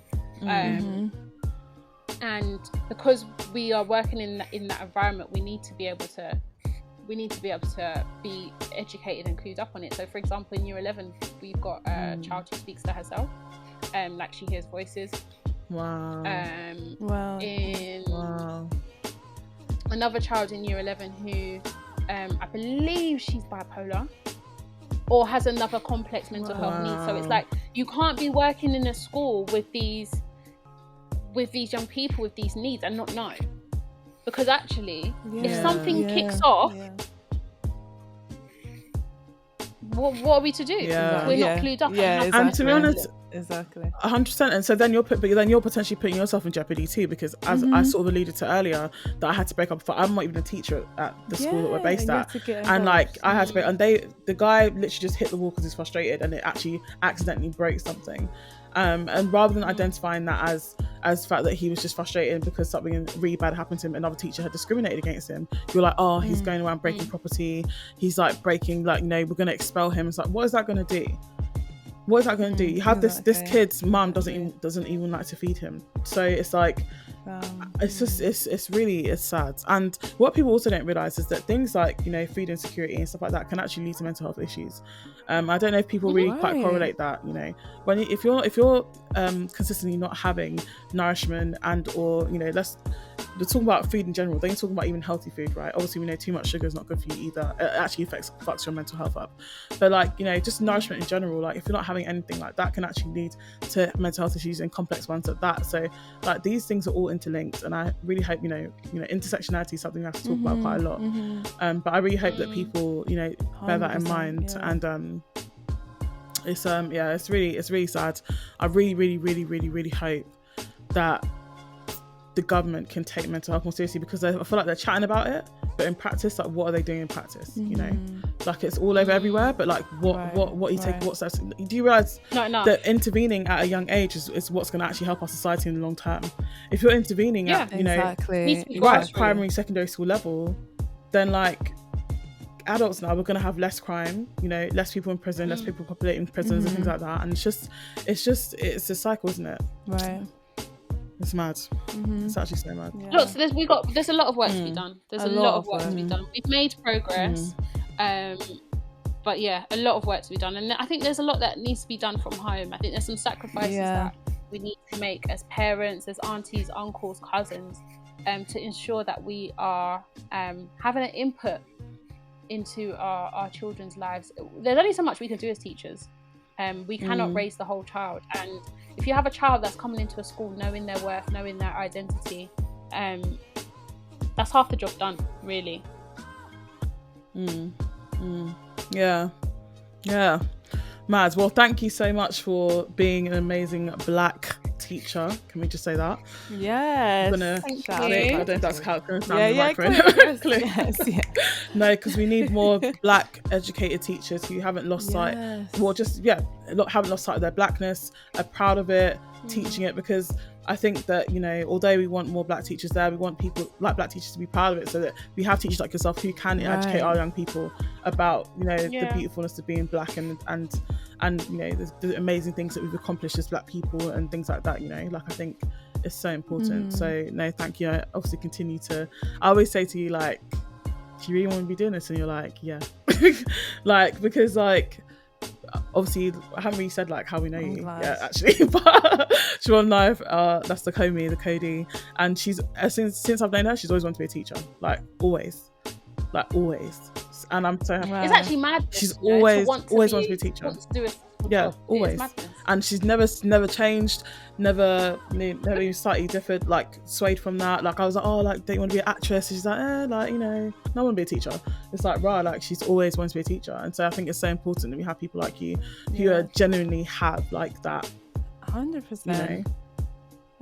And because we are working in that environment, we need to be able to be educated and clued up on it. So for example, in year 11 we've got a child who speaks to herself, like she hears voices. Another child in year 11 who I believe she's bipolar or has another complex mental health need. So it's like you can't be working in a school with these young people with these needs and not know, because actually if something kicks off, what are we to do? We're not clued up. And to be honest, exactly 100%. And so then you're potentially putting yourself in jeopardy too, because as I sort of alluded to earlier, that I had to break up. I'm not even a teacher at the school that we're based at, and like I had to break, and the guy literally just hit the wall because he's frustrated, and it actually accidentally broke something. And rather than identifying that as the fact that he was just frustrated because something really bad happened to him, another teacher had discriminated against him, you're like, he's going around breaking property, he's like breaking, like, we're going to expel him. It's like, what is that going to do? What is that going to do? You have this kid's mum doesn't even like to feed him. So it's like, it's really sad. And what people also don't realize is that things like, food insecurity and stuff like that can actually lead to mental health issues. I don't know if people really quite correlate that, if you're consistently not having nourishment and or we're talking about food in general, then you're talking about even healthy food, right? Obviously we know too much sugar is not good for you either. It actually fucks your mental health up. But like, just nourishment in general, like if you're not having anything like that, can actually lead to mental health issues and complex ones at that. So like these things are all interlinked, and I really hope intersectionality is something I have to talk about quite a lot. But I really hope that people bear that in mind. And it's really sad. I really hope that the government can take mental health more seriously, because I feel like they're chatting about it, but in practice, like what are they doing in practice? like it's all over everywhere, but like what you take, what steps. Do you realize that intervening at a young age is what's going to actually help our society in the long term? If you're intervening at right primary, secondary school level, then like adults now, we're going to have less crime, less people in prison, less people populating prisons and things like that. And it's a cycle, isn't it? Right. It's mad. It's actually so mad. Yeah. Look, so there's a lot of work to be done. There's a lot of work to be done. We've made progress, but yeah, a lot of work to be done. And I think there's a lot that needs to be done from home. I think there's some sacrifices that we need to make as parents, as aunties, uncles, cousins, to ensure that we are having an input into our children's lives. There's only so much we can do as teachers. We cannot raise the whole child, and if you have a child that's coming into a school knowing their worth, knowing their identity, that's half the job done, really. Yeah Mad. Well, thank you so much for being an amazing Black teacher. Can we just say that? Yes. Thank you. I don't know if that's how it's going to sound in the microphone. Yes. No, because we need more Black educated teachers who haven't lost sight. Well, haven't lost sight of their Blackness, are proud of it, teaching it, because I think that, although we want more Black teachers there, we want people like Black teachers to be proud of it, so that we have teachers like yourself who can educate our young people about, the beautifulness of being Black and the amazing things that we've accomplished as Black people and things like that, like I think it's so important. So no, thank you. I obviously continue to, I always say to you, like, do you really want to be doing this? And you're like, yeah. Like, because like, obviously I haven't really said like how we know you yet, actually, but Siobhan and I, that's the Cody, and she's since I've known her, she's always wanted to be a teacher, like always, and I'm so happy. It's actually mad. She's always wanted to be a teacher. Always. And she's never changed, never even slightly differed, like swayed from that. Like I was like, oh, like, don't you want to be an actress? And she's like, like, no, I want to be a teacher. It's like, right, like she's always wanted to be a teacher. And so I think it's so important that we have people like you who genuinely have like that. 100%.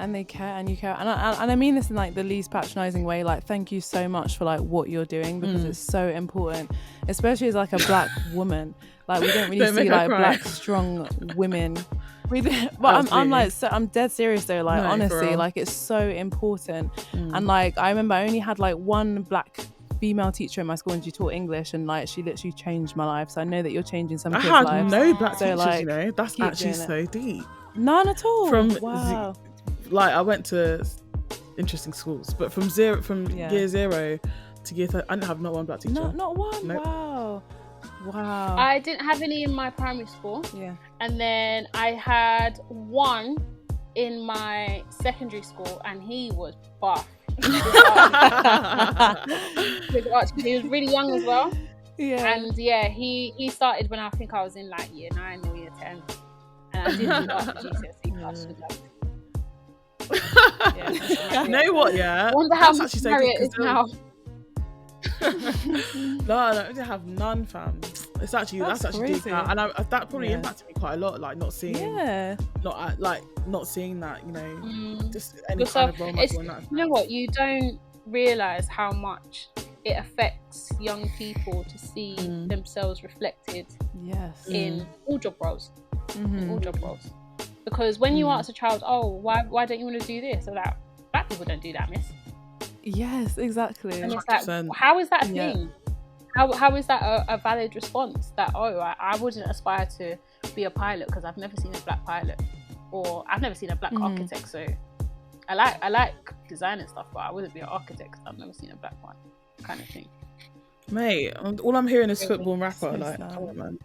And they care, and you care, and I mean this in like the least patronizing way. Like, thank you so much for like what you're doing, because it's so important, especially as like a Black woman. Like, we don't really see like Black strong women. We do, but I'm dead serious though. Like, honestly, like it's so important. And like I remember I only had like one Black female teacher in my school, and she taught English, and like she literally changed my life. So I know that you're changing some kids' lives. I had no Black teachers, like, that's actually so deep. None at all. Wow. Like I went to interesting schools, but from year 0 to year 3, I didn't have not one Black teacher. Not one. Nope. Wow. I didn't have any in my primary school. Yeah. And then I had one in my secondary school, and he was buff. He was really young as well. Yeah. And he started when I think I was in like year 9 or year 10, and I didn't do after GCSE class. You know what? Yeah. I wonder how much Harriet is now. No, I didn't have none, fam. That's actually deep, and that probably impacted me quite a lot. Like not seeing, not seeing that, just any kind of role model. You know what? You don't realise how much it affects young people to see themselves reflected. In all job roles. In all job roles. Because when you ask a child, oh, why don't you want to do this? They're like, Black people don't do that, miss. Yes, exactly. And it's like, how is that a thing? How is that a valid response? That, I wouldn't aspire to be a pilot because I've never seen a Black pilot, or I've never seen a Black architect. So I like design and stuff, but I wouldn't be an architect because I've never seen a Black one, kind of thing. Mate, all I'm hearing is football and rapper. Like, come on, man.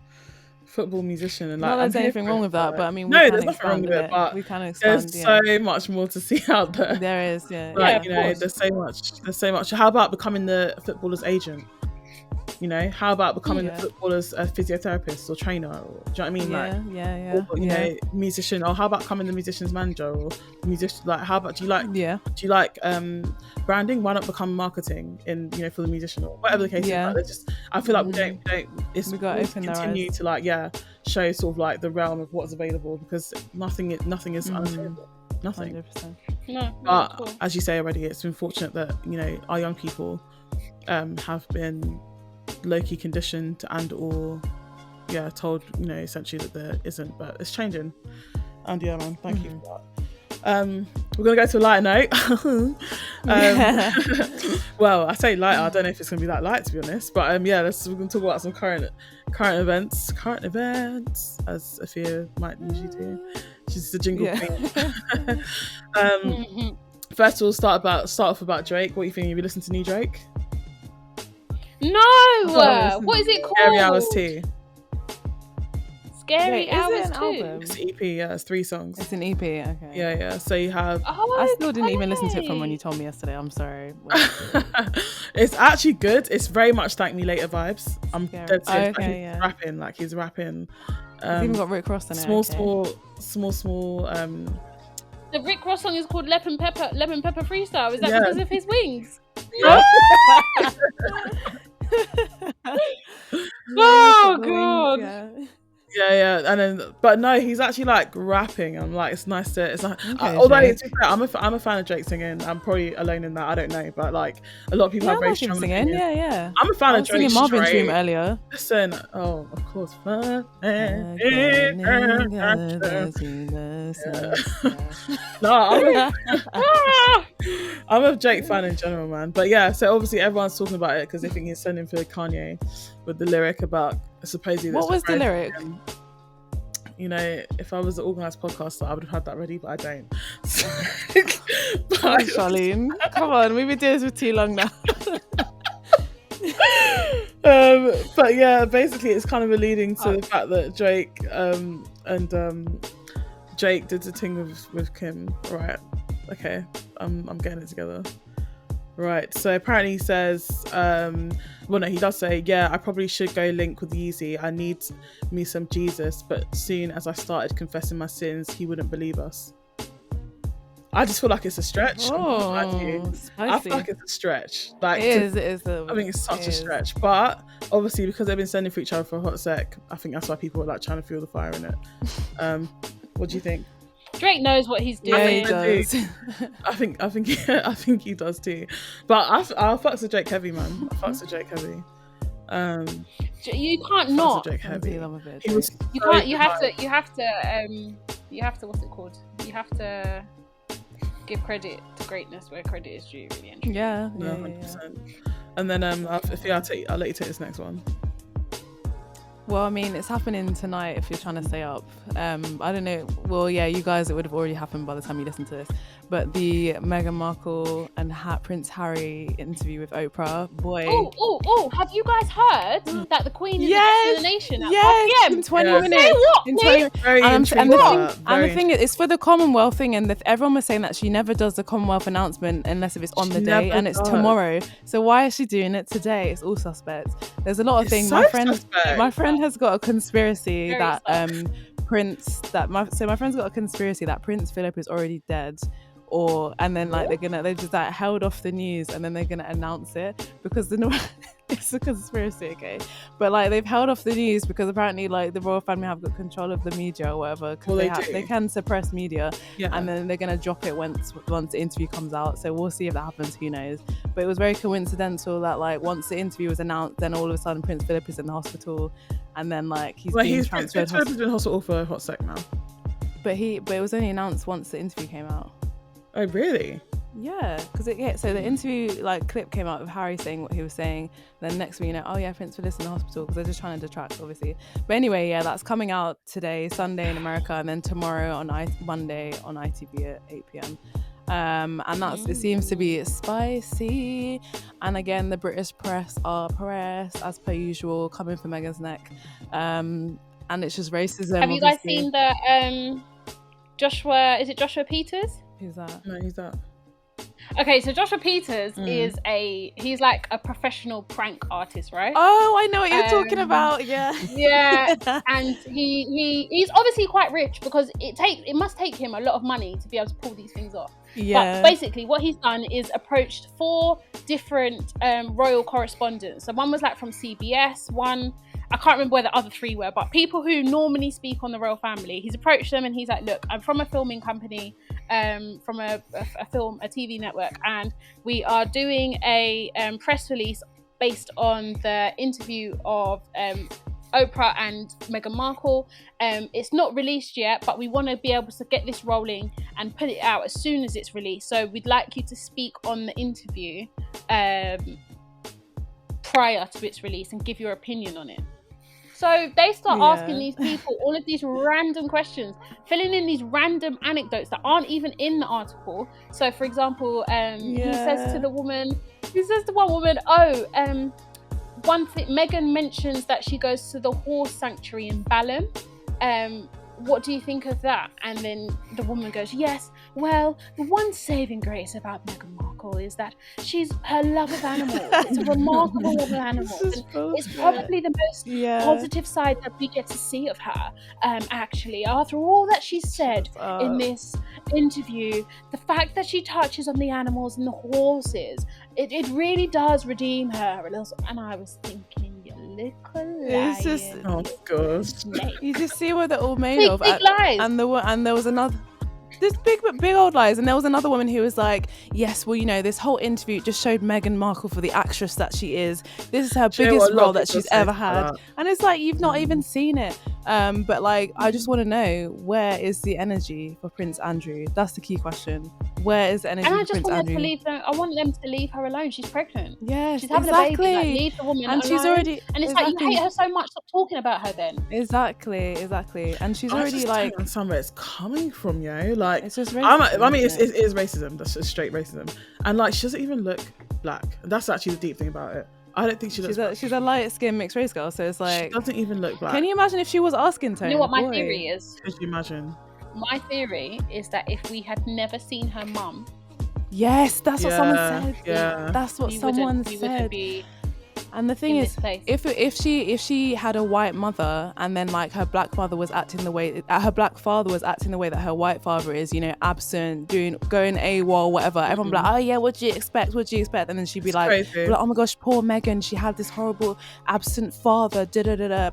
Football musician, and like, not there's anything wrong with that, but I mean, no, there's nothing wrong with it, but we can expand. There's so much more to see out there. There is, like, there's so much. How about becoming the footballer's agent? How about becoming the footballer's physiotherapist or trainer? Or, do you know what I mean? Or, musician, or how about becoming the musician's manager or musician? Like, how about do you like branding? Why not become marketing for the musician or whatever the case is? Like, I feel like we don't. We got to continue to show sort of like the realm of what's available, because nothing is unattainable. Nothing. 100%. No. But as you say already, it's unfortunate that our young people have been low-key conditioned and or told, you know, essentially that there isn't, but it's changing. And yeah, man, thank you for that. We're gonna go to a lighter note. Well, I say lighter, I don't know if it's gonna be that light, to be honest, but we're gonna talk about some current events, as Afia might usually do. She's the jingle queen. First of all, start off about Drake. What do you think? Have you listened to new Drake? No. What is it called? Scary Hours 2. Scary Hours 2. It's an EP, it's 3 songs. It's an EP, okay. Yeah. So you have... I still didn't even listen to it from when you told me yesterday. I'm sorry. It's actually good. It's very much Thank Me Later vibes. I'm dead serious. He's rapping. He's rapping. It's even got Rick Ross in it. Small. The Rick Ross song is called Lemon Pepper Freestyle. Is that because of his wings? Oh God. Yeah, and then, but no, he's actually rapping. I'm it's nice to. It's like, although to be fair, I'm a fan of Drake singing. I'm probably alone in that. I don't know, but a lot of people have very strong singing. Yeah. I'm a fan of Drake. Singing Marvin's Dream earlier. Listen, of course. No, I'm a Drake fan in general, man. But yeah, so obviously everyone's talking about it because they think he's sending for Kanye with the lyric about supposedly. What was the lyric? You know, if I was an organised podcaster, I would have had that ready, but I don't. Charlene, come on, we've been doing this for too long now. But yeah, basically, it's kind of alluding to the fact that Drake Drake did the thing with Kim, right? Okay, I'm getting it together. Right, so apparently he says, he does say, I probably should go link with Yeezy. I need me some Jesus, but soon as I started confessing my sins, he wouldn't believe us. I just feel like it's a stretch. I feel like it's a stretch. It is. I think it's such a stretch, but obviously because they've been sending for each other for a hot sec, I think that's why people are trying to feel the fire in it. What do you think? Drake knows what he's doing. Yeah, he does. I think he does too. But I fucks with Drake heavy, man. I fucks with Drake heavy. You can't not. Drake heavy. You can't. You have to. What's it called? You have to give credit to greatness where credit is due. Really, and truly. Yeah. 100%. And then I'll let you take this next one. Well, I mean, it's happening tonight if you're trying to stay up. I don't know. Well, yeah, you guys, it would have already happened by the time you listen to this. But the Meghan Markle and Prince Harry interview with Oprah, boy. Oh, have you guys heard that the Queen is the nation at 5 p.m? In 20 minutes. In 20 and the thing is, it's for the Commonwealth thing, and everyone was saying that she never does the Commonwealth announcement unless if it's on the day, and it's tomorrow. So why is she doing it today? It's all suspect. There's a lot of things. My friend has got a conspiracy that my friend's got a conspiracy that Prince Philip is already dead. And then they just held off the news, and then they're gonna announce it because it's a conspiracy, okay? But they've held off the news because apparently the royal family have got control of the media or whatever. Because they can suppress media, and then they're gonna drop it once the interview comes out. So we'll see if that happens. Who knows? But it was very coincidental that once the interview was announced, then all of a sudden Prince Philip is in the hospital, and then he's transferred. Prince Philip is in hospital for a hot sec now. But it was only announced once the interview came out. Oh really? Yeah, because so the interview clip came out of Harry saying what he was saying. Then next week, Prince Philip's in the hospital because they're just trying to detract, obviously. But anyway, that's coming out today, Sunday in America, and then tomorrow on Monday on ITV at 8 p.m. And it seems to be spicy. And again, the British press are as per usual, coming for Meghan's neck. And it's just racism. Have you guys seen the Joshua? Is it Joshua Peters? Who's that? No, who's that? Okay, so Joshua Peters he's like a professional prank artist, right? Oh, I know what you're talking about. Yeah. And he's obviously quite rich because it must take him a lot of money to be able to pull these things off. Yeah. But basically what he's done is approached 4 different royal correspondents. So one was from CBS, one I can't remember where the other 3 were, but people who normally speak on the royal family. He's approached them and he's like, look, I'm from a filming company, from a TV network, and we are doing a press release based on the interview of Oprah and Meghan Markle. It's not released yet, but we want to be able to get this rolling and put it out as soon as it's released. So we'd like you to speak on the interview prior to its release and give your opinion on it. So they start asking these people all of these random questions, filling in these random anecdotes that aren't even in the article. So, for example, he says to one woman, one thing, Meghan mentions that she goes to the horse sanctuary in Balham. What do you think of that? And then the woman goes, yes, well, the one saving grace about Meghan Markle is that her love of animals. It's a remarkable love of animals. And it's probably the most positive side that we get to see of her. Actually, after all that she said in this interview, the fact that she touches on the animals and the horses, it really does redeem her. And I was thinking, it's just, oh gosh, you just see what they're all made of. Big lies. And there was another, this big old lies. And there was another woman who was like, yes, well, this whole interview just showed Meghan Markle for the actress that she is. This is her biggest role that she's ever had. And it's like, you've not even seen it. But like, I just want to know, where is the energy for Prince Andrew? That's the key question. Where is the energy for Prince Andrew? I want them to leave her alone. She's pregnant. Yeah, she's having a baby. Like, leave the woman alone. She's already. And it's like, you hate her so much. Stop talking about her then. Exactly. And she's already like. I understand where it's coming from, yo. Like, it's just racism. I mean, it is racism. That's just straight racism. And like, she doesn't even look black. That's actually the deep thing about it. I don't think she looks black. She's a light-skinned mixed race girl, so it's like, she doesn't even look black. Can you imagine if she was asking Tony? You know what my theory is? Could you imagine? My theory is that if we had never seen her mum, yes, that's what someone said. Yeah, that's what someone said. And the thing is, if she had a white mother and then like her black father was acting the way that her white father is, absent, going AWOL, whatever, everyone be like, oh yeah, what do you expect? And then she'd be like, oh my gosh, poor Meghan, she had this horrible absent father,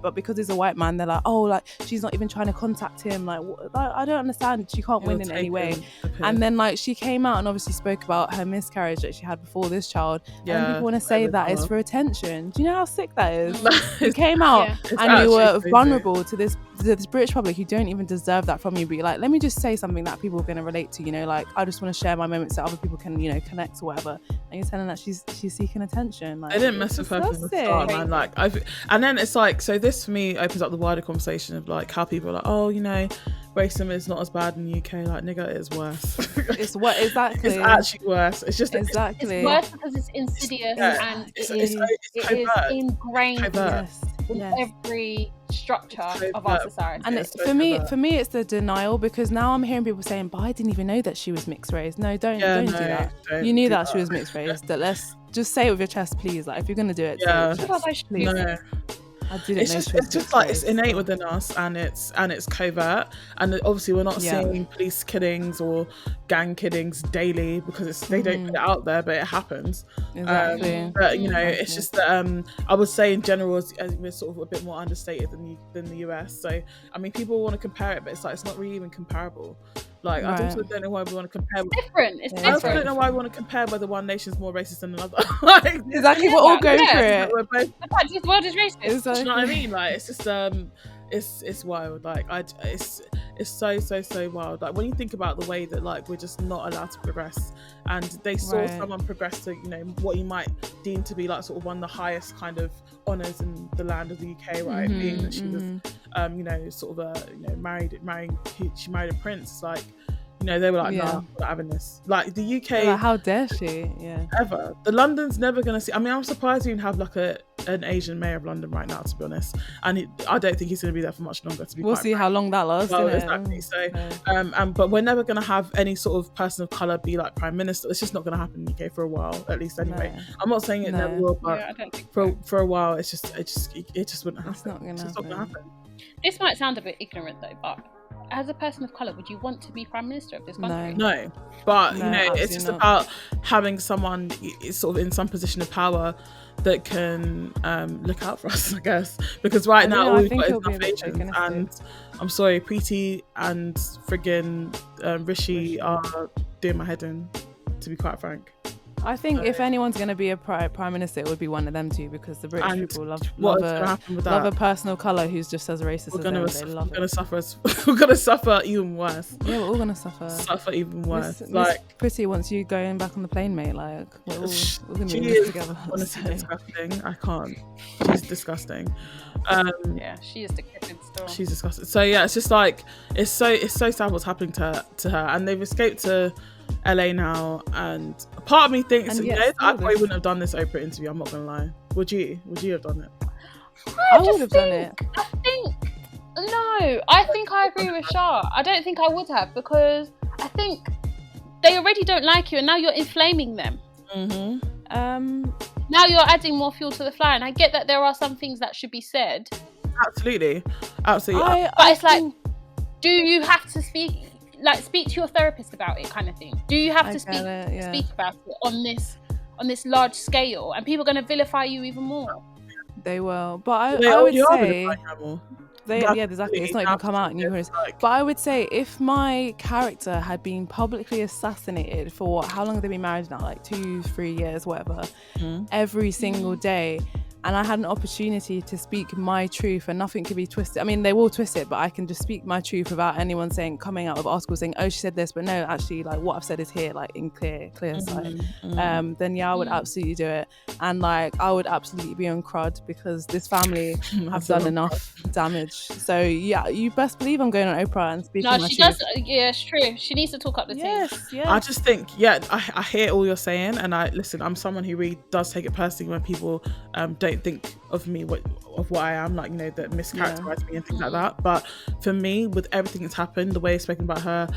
but because he's a white man, they're like, oh, like she's not even trying to contact him, like I don't understand, she can't win in any way. And then like she came out and obviously spoke about her miscarriage that she had before this child, and people want to say that it's for attention. Do you know how sick that is? You came out and you were vulnerable to this British public who don't even deserve that from you, but you're like, let me just say something that people are going to relate to, like I just want to share my moments so other people can connect or whatever, and you're telling that she's seeking attention. Like, I didn't mess with her from the start, man. Like and then it's like, so this for me opens up the wider conversation of like how people are like, oh, racism is not as bad in the UK. Like, nigga, it is worse. It's what exactly? It's actually worse. It's just exactly. It's worse because it's insidious and it is ingrained in every structure of our society. And for me, it's the denial, because now I'm hearing people saying, "But I didn't even know that she was mixed race." No, don't do that. You knew that she was mixed race. That let's just say it with your chest, please. Like, if you're gonna do it, say it with your chest, please. No. It's just like it's innate within us, and it's covert, and obviously we're not seeing police killings or gang killings daily because they don't put it out there, but it happens. Exactly. But it's just that I would say in general as we're sort of a bit more understated than the US. So I mean, people want to compare it, but it's like it's not really even comparable. Like, I also don't know why we want to compare. It's different. I also don't know why we want to compare whether one nation's more racist than another. Like, exactly, we're all going through it. We're both. This world is racist. Exactly. Do you know what I mean? Like, it's just it's wild. Like, it's so wild. Like, when you think about the way that like we're just not allowed to progress, and they saw someone progress to what you might deem to be like sort of one of the highest kind of honours in the land of the UK, right? Being that she was sort of marrying she married a prince. Like, they were like, nah, we're not having this. Like, the UK, like, how dare she? Ever. The London's never gonna see. I mean, I'm surprised we even have like an Asian mayor of London right now, to be honest. And I don't think he's gonna be there for much longer. We'll see how long that lasts. Exactly. So, but we're never gonna have any sort of person of color be like prime minister. It's just not gonna happen in the UK for a while, at least anyway. No. I'm not saying it never will, but I don't think for a while, it just wouldn't happen. It's not gonna happen. This might sound a bit ignorant though, but as a person of colour, would you want to be Prime Minister of this country? No. But, it's just about having someone sort of in some position of power that can look out for us, I guess. Because right now, all we've got is enough Asians. And I'm sorry, Preeti and friggin' Rishi are doing my head in, to be quite frank. I think if anyone's going to be a prime minister, it would be one of them two, because the British people love a person of colour who's just as racist as them. We're going to suffer even worse. Yeah, we're all going to suffer even worse. Miss Pretty wants you going back on the plane, mate. Like, we're going to be in this together. Honestly, disgusting. I can't. She's disgusting. Yeah, she is decrepit still. She's disgusting. So yeah, it's just like it's so sad what's happening to her, and they've escaped to LA now, and part of me thinks, I probably wouldn't have done this Oprah interview. I'm not gonna lie. Would you have done it? I would have done it. I think I agree with Shah. I don't think I would have, because I think they already don't like you, and now you're inflaming them. Now you're adding more fuel to the fire, and I get that there are some things that should be said. Absolutely. But it's like, do you have to speak to your therapist about it, kind of thing? Do you have to speak about it on this large scale? And people are going to vilify you even more. They will, but I would say exactly. It's not even come out. But I would say, if my character had been publicly assassinated for how long have they been married now? Like 2-3 years, whatever. Every single day. And I had an opportunity to speak my truth, and nothing could be twisted. I mean, they will twist it, but I can just speak my truth without anyone coming out of articles saying, oh, she said this, but no, actually, like, what I've said is here, like, in clear sight. Then yeah, I would absolutely do it. And like, I would absolutely be on crud, because this family have done enough damage. So yeah, you best believe I'm going on Oprah and speaking my truth. No, she does. Yeah, it's true. She needs to talk up the team. Yes. I just think, I hear all you're saying, and I'm someone who really does take it personally when people don't think of me of what I am, like, that mischaracterize me and things like that. But for me, with everything that's happened, the way it's spoken about her,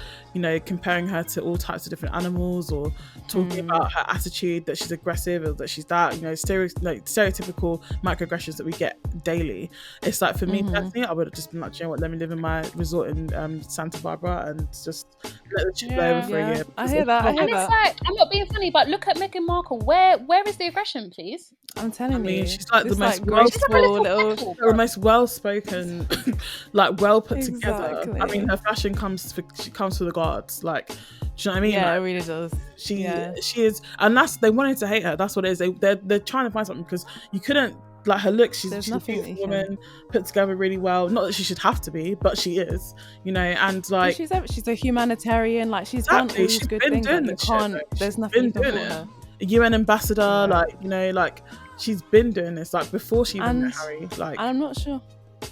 comparing her to all types of different animals, or talking about her attitude, that she's aggressive, or that she's that, stereotypical microaggressions that we get daily. It's like, for me personally, I would have just been like, let me live in my resort in Santa Barbara and just let the shit blow over for a year. I hear that. It's like, I'm not being funny, but look at Meghan Markle. Where is the aggression, please? I'm telling you, she's like the most well-spoken, like, well put together. I mean, her fashion comes for the gods. Like, do you know what I mean? Yeah, it really does. She is, and they wanted to hate her. That's what it is. They're trying to find something, because you couldn't, like, her look. She's a beautiful woman, put together really well. Not that she should have to be, but she is. And like, she's a humanitarian. Like, she's done all these good things. There's nothing for her. A UN ambassador, like, she's been doing this, like, before she even met Harry. Like, and I'm not sure.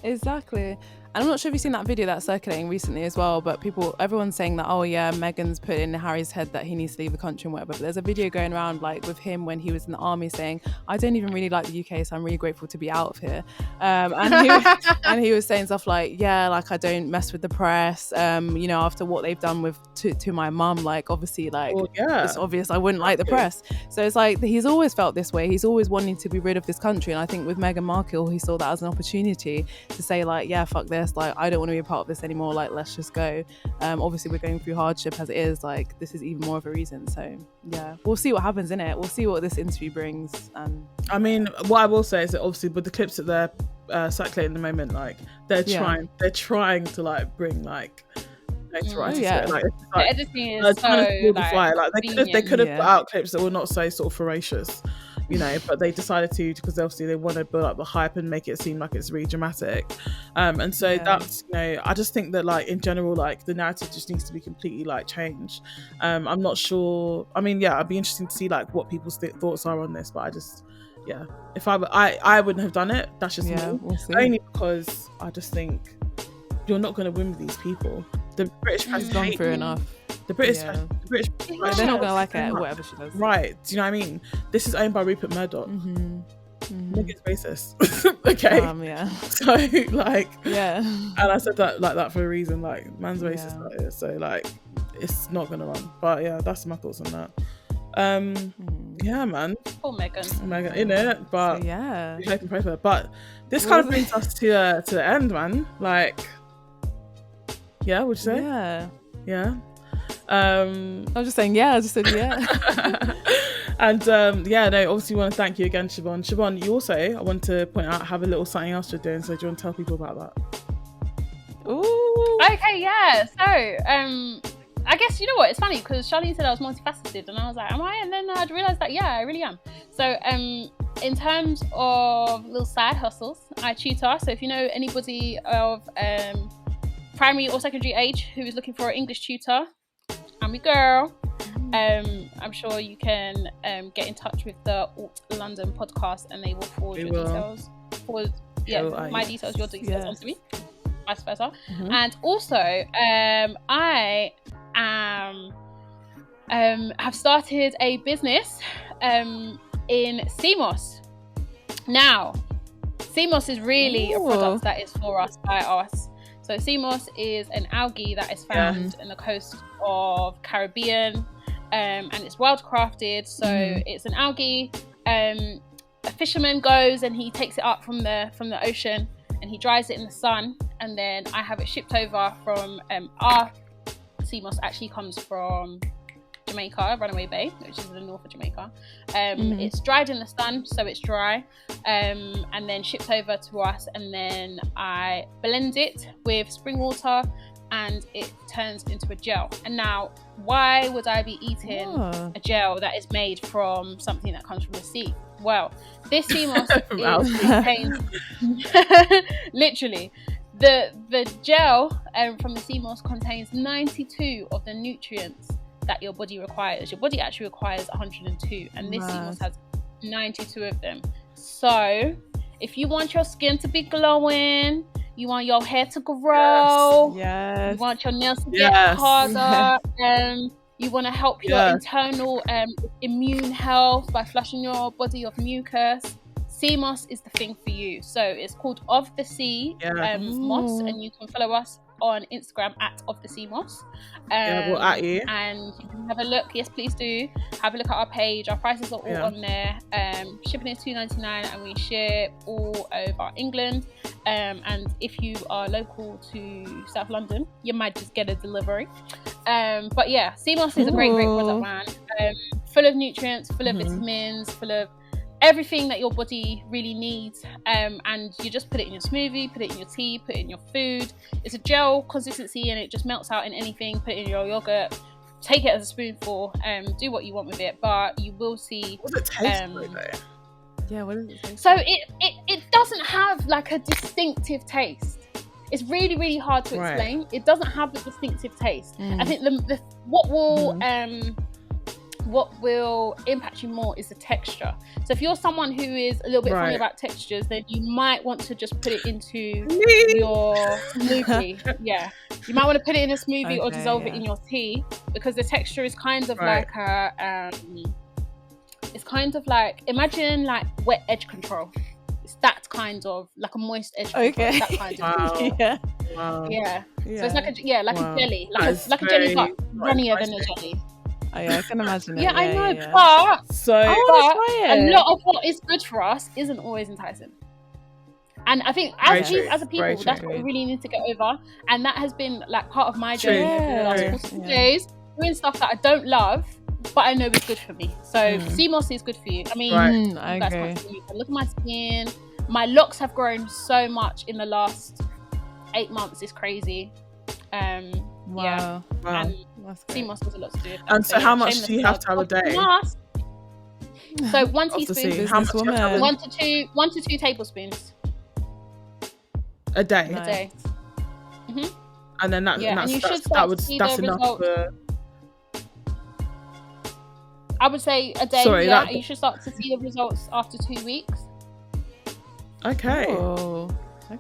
Exactly. And I'm not sure if you've seen that video that's circulating recently as well, but everyone's saying that, oh yeah, Meghan's put in Harry's head that he needs to leave the country and whatever. But there's a video going around, like, with him when he was in the army, saying, I don't even really like the UK, so I'm really grateful to be out of here. And he was saying stuff like, yeah, like, I don't mess with the press, after what they've done to my mum, like, obviously, like, it's obvious I wouldn't like the press. So it's like, he's always felt this way. He's always wanting to be rid of this country. And I think with Meghan Markle, he saw that as an opportunity to say, like, yeah, fuck this. Like, I don't want to be a part of this anymore. Like, let's just go. Obviously, we're going through hardship as it is. Like, this is even more of a reason. So yeah, we'll see what happens in it. We'll see what this interview brings. And I mean, what I will say is that obviously with the clips that they're circulating at the moment, like, they're trying to, like, bring, like, notoriety to it. Like, the editing is so, like, they could have put out clips that were not so sort of ferocious. But they decided to, because obviously they want to build up the hype and make it seem like it's really dramatic. And so that's, I just think that, like, in general, like, the narrative just needs to be completely, like, changed. I'm not sure. I mean, I'd be interesting to see, like, what people's thoughts are on this, but I just, if I wouldn't have done it. That's just me. We'll see. Only because I just think you're not going to win with these people. The British press has gone through enough. The British they're not gonna like it, whatever she does. Right? Do you know what I mean? This is owned by Rupert Murdoch. Nigga's racist. Okay. So, like, and I said that like that for a reason. Like, man's racist, like this. So, like, it's not gonna run. But yeah, that's my thoughts on that. Yeah, man. Poor Meghan. In it, but so, yeah, we hope and pray for her. But this kind of brings us to the end, man. Like, yeah, would you say? Yeah. I'm just saying, I just said And obviously we want to thank you again, Siobhan. Siobhan, you also, I want to point out, have a little something else you're doing, so do you want to tell people about that? Ooh. Okay, yeah. So I guess, you know what, it's funny because Charlene said I was multifaceted and I was like, am I? And then I realised that, yeah, I really am. So in terms of little side hustles, I tutor. So if you know anybody of primary or secondary age who is looking for an English tutor, I'm your girl. I'm sure you can get in touch with the Alt London podcast and they will forward your details. My details, your details onto me. Vice versa. And also I have started a business in CMOS. Now CMOS is really a product that is for us, by us. So CMOS is an algae that is found in the coast of Caribbean, and it's wildcrafted. So it's an algae. A fisherman goes and he takes it up from the ocean and he dries it in the sun, and then I have it shipped over from our CMOS actually comes from Jamaica, Runaway Bay, which is in the north of Jamaica. It's dried in the sun, so it's dry, and then shipped over to us, and then I blend it with spring water and it turns into a gel. And now, why would I be eating a gel that is made from something that comes from the sea? Well, this CMOS contains literally the gel from the CMOS contains 92 of the nutrients that your body requires. Your body actually requires 102, and this CMOS has 92 of them. So if you want your skin to be glowing, you want your hair to grow, you want your nails to get harder, you want to help your internal immune health by flushing your body of mucus, CMOS is the thing for you. So it's called Of the Sea Moss, and you can follow us on Instagram at Of the Sea Moss. We'll at you. And you can have a look. Yes, please do. Have a look at our page. Our prices are all on there. Shipping is $2.99 and we ship all over England. And if you are local to South London, you might just get a delivery. But yeah, CMOS is a great product, man. Full of nutrients, full of vitamins, full of everything that your body really needs, and you just put it in your smoothie, put it in your tea, put it in your food. It's a gel consistency and it just melts out in anything. Put it in your yogurt, take it as a spoonful, do what you want with it, but you will see. What does it taste like though? Yeah, what does it taste so like? it doesn't have like a distinctive taste. It's really, really hard to explain. It doesn't have a distinctive taste. I think what will impact you more is the texture. So if you're someone who is a little bit funny about textures, then you might want to just put it into your smoothie. You might want to put it in a smoothie or dissolve it in your tea, because the texture is kind of like it's kind of like, imagine like wet edge control. It's that kind of like a moist edge control. That kind of So it's like a jelly, like a jelly, but runnier than a jelly. Oh yeah, I can imagine it. I know, but a lot of what is good for us isn't always enticing. And I think as a people, that's what we really need to get over. And that has been like part of my journey over the last 42 days, doing stuff that I don't love, but I know is good for me. So CMOS is good for you. I mean, I agree. Look at my skin. My locks have grown so much in the last 8 months. It's crazy. Wow. And CMOS has a lot to do with that. And so how much do you have to have a day? So 1 teaspoon. How much do you have to have 1 to 2 tablespoons a day? A day. And then that's enough for... I would say a day. You should start to see the results after 2 weeks. Okay.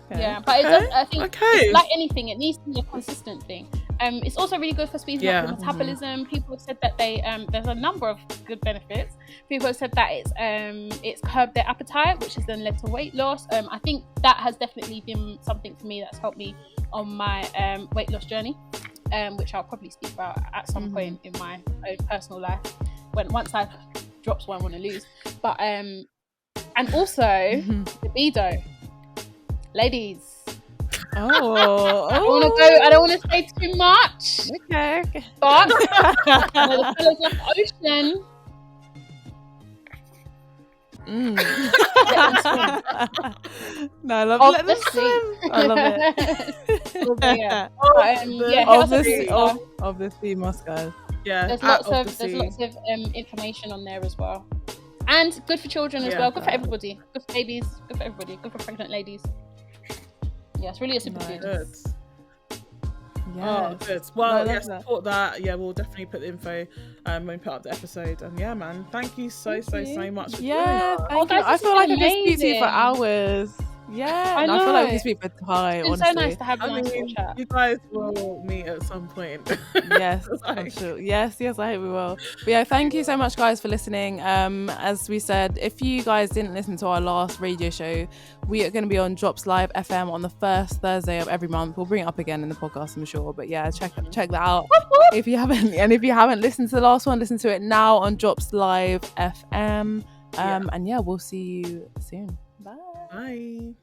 Yeah, but I think it's like anything, it needs to be a consistent thing. It's also really good for speeding up your metabolism. People have said that there's a number of good benefits. People have said that it's curbed their appetite, which has then led to weight loss. I think that has definitely been something for me that's helped me on my weight loss journey, which I'll probably speak about at some point in my own personal life once I've dropped what I want to lose. But and also libido. Ladies, I don't want to say too much. Okay. But the fellas of Ocean, No, I love let them swim. I love it. Of the sea moss, guys. Yeah, there's lots of information on there as well, and good for children as well. Good for everybody. Good for babies. Good for everybody. Good for pregnant ladies. Yeah, it's really a super good. Yeah. Oh, good. Well, support that. Yeah, we'll definitely put the info when we put up the episode. And yeah, man, thank you so much. For thank you. I feel like I could speak to you for hours. Yeah, I feel like we can speak for time. It's so nice to have a nice chat. You guys will meet at some point. Yes, I'm sure. Yes, I hope we will. But yeah, thank you so much, guys, for listening. As we said, if you guys didn't listen to our last radio show, we are going to be on Drops Live FM on the first Thursday of every month. We'll bring it up again in the podcast, I'm sure. But yeah, check that out if you haven't. And if you haven't listened to the last one, listen to it now on Drops Live FM. And yeah, we'll see you soon. Bye. Bye.